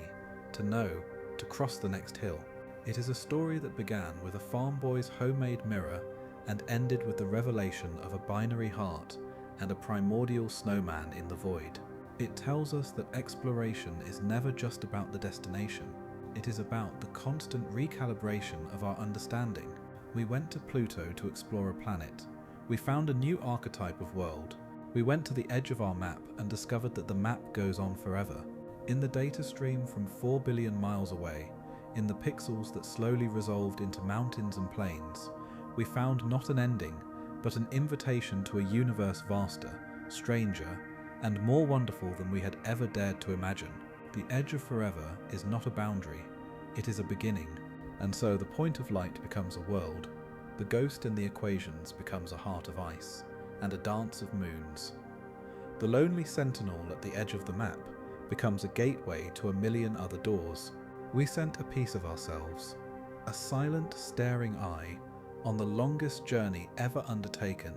to know, to cross the next hill. It is a story that began with a farm boy's homemade mirror and ended with the revelation of a binary heart and a primordial snowman in the void. It tells us that exploration is never just about the destination. It is about the constant recalibration of our understanding. We went to Pluto to explore a planet. We found a new archetype of world. We went to the edge of our map and discovered that the map goes on forever. In the data stream from 4 billion miles away, in the pixels that slowly resolved into mountains and plains, we found not an ending, but an invitation to a universe vaster, stranger, and more wonderful than we had ever dared to imagine. The edge of forever is not a boundary, it is a beginning, and so the point of light becomes a world, the ghost in the equations becomes a heart of ice, and a dance of moons. The lonely sentinel at the edge of the map becomes a gateway to a million other doors. We sent a piece of ourselves, a silent, staring eye, on the longest journey ever undertaken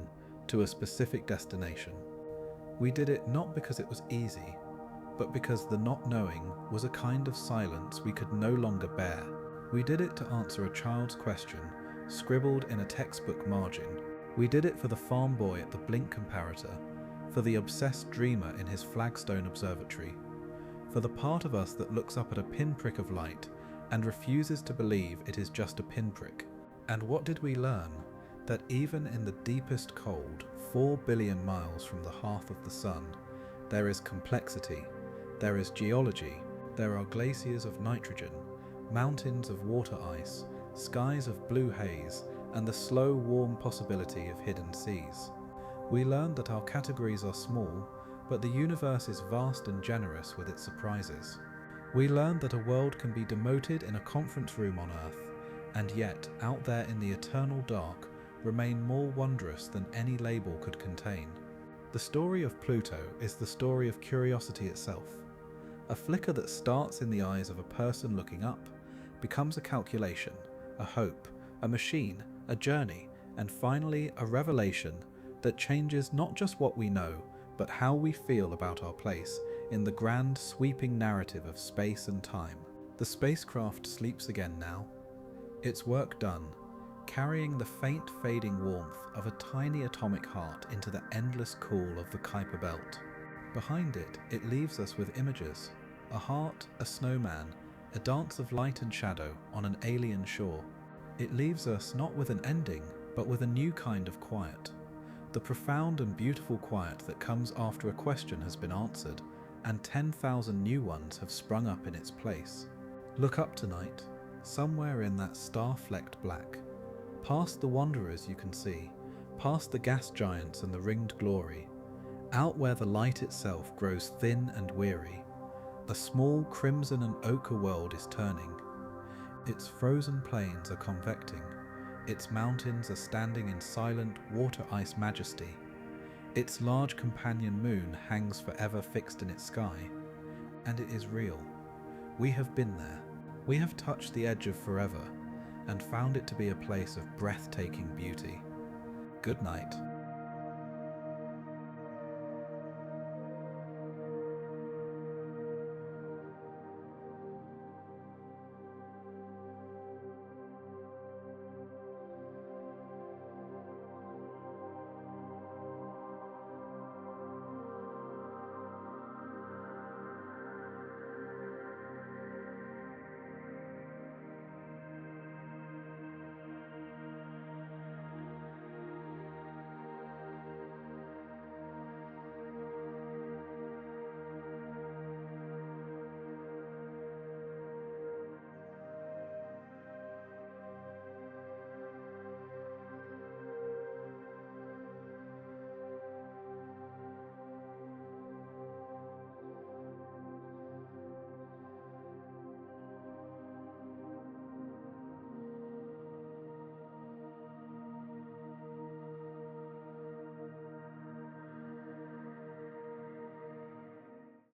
to a specific destination. We did it not because it was easy, but because the not knowing was a kind of silence we could no longer bear. We did it to answer a child's question, scribbled in a textbook margin. We did it for the farm boy at the blink comparator, for the obsessed dreamer in his flagstone observatory, for the part of us that looks up at a pinprick of light and refuses to believe it is just a pinprick. And what did we learn? That even in the deepest cold, 4 billion miles from the hearth of the sun, there is complexity, there is geology, there are glaciers of nitrogen, mountains of water ice, skies of blue haze, and the slow, warm possibility of hidden seas. We learned that our categories are small, but the universe is vast and generous with its surprises. We learned that a world can be demoted in a conference room on Earth, and yet, out there in the eternal dark, remain more wondrous than any label could contain. The story of Pluto is the story of curiosity itself. A flicker that starts in the eyes of a person looking up, becomes a calculation, a hope, a machine, a journey, and finally a revelation that changes not just what we know, but how we feel about our place in the grand sweeping narrative of space and time. The spacecraft sleeps again now, its work done, carrying the faint fading warmth of a tiny atomic heart into the endless cool of the Kuiper belt. Behind it, it leaves us with images, a heart, a snowman, a dance of light and shadow on an alien shore. It leaves us not with an ending, but with a new kind of quiet, the profound and beautiful quiet that comes after a question has been answered, and 10,000 new ones have sprung up in its place. Look up tonight, somewhere in that star-flecked black. Past the wanderers you can see, past the gas giants and the ringed glory, out where the light itself grows thin and weary, a small crimson and ochre world is turning. Its frozen plains are convecting, its mountains are standing in silent water-ice majesty, its large companion moon hangs forever fixed in its sky, and it is real. We have been there. We have touched the edge of forever, and found it to be a place of breathtaking beauty. Good night.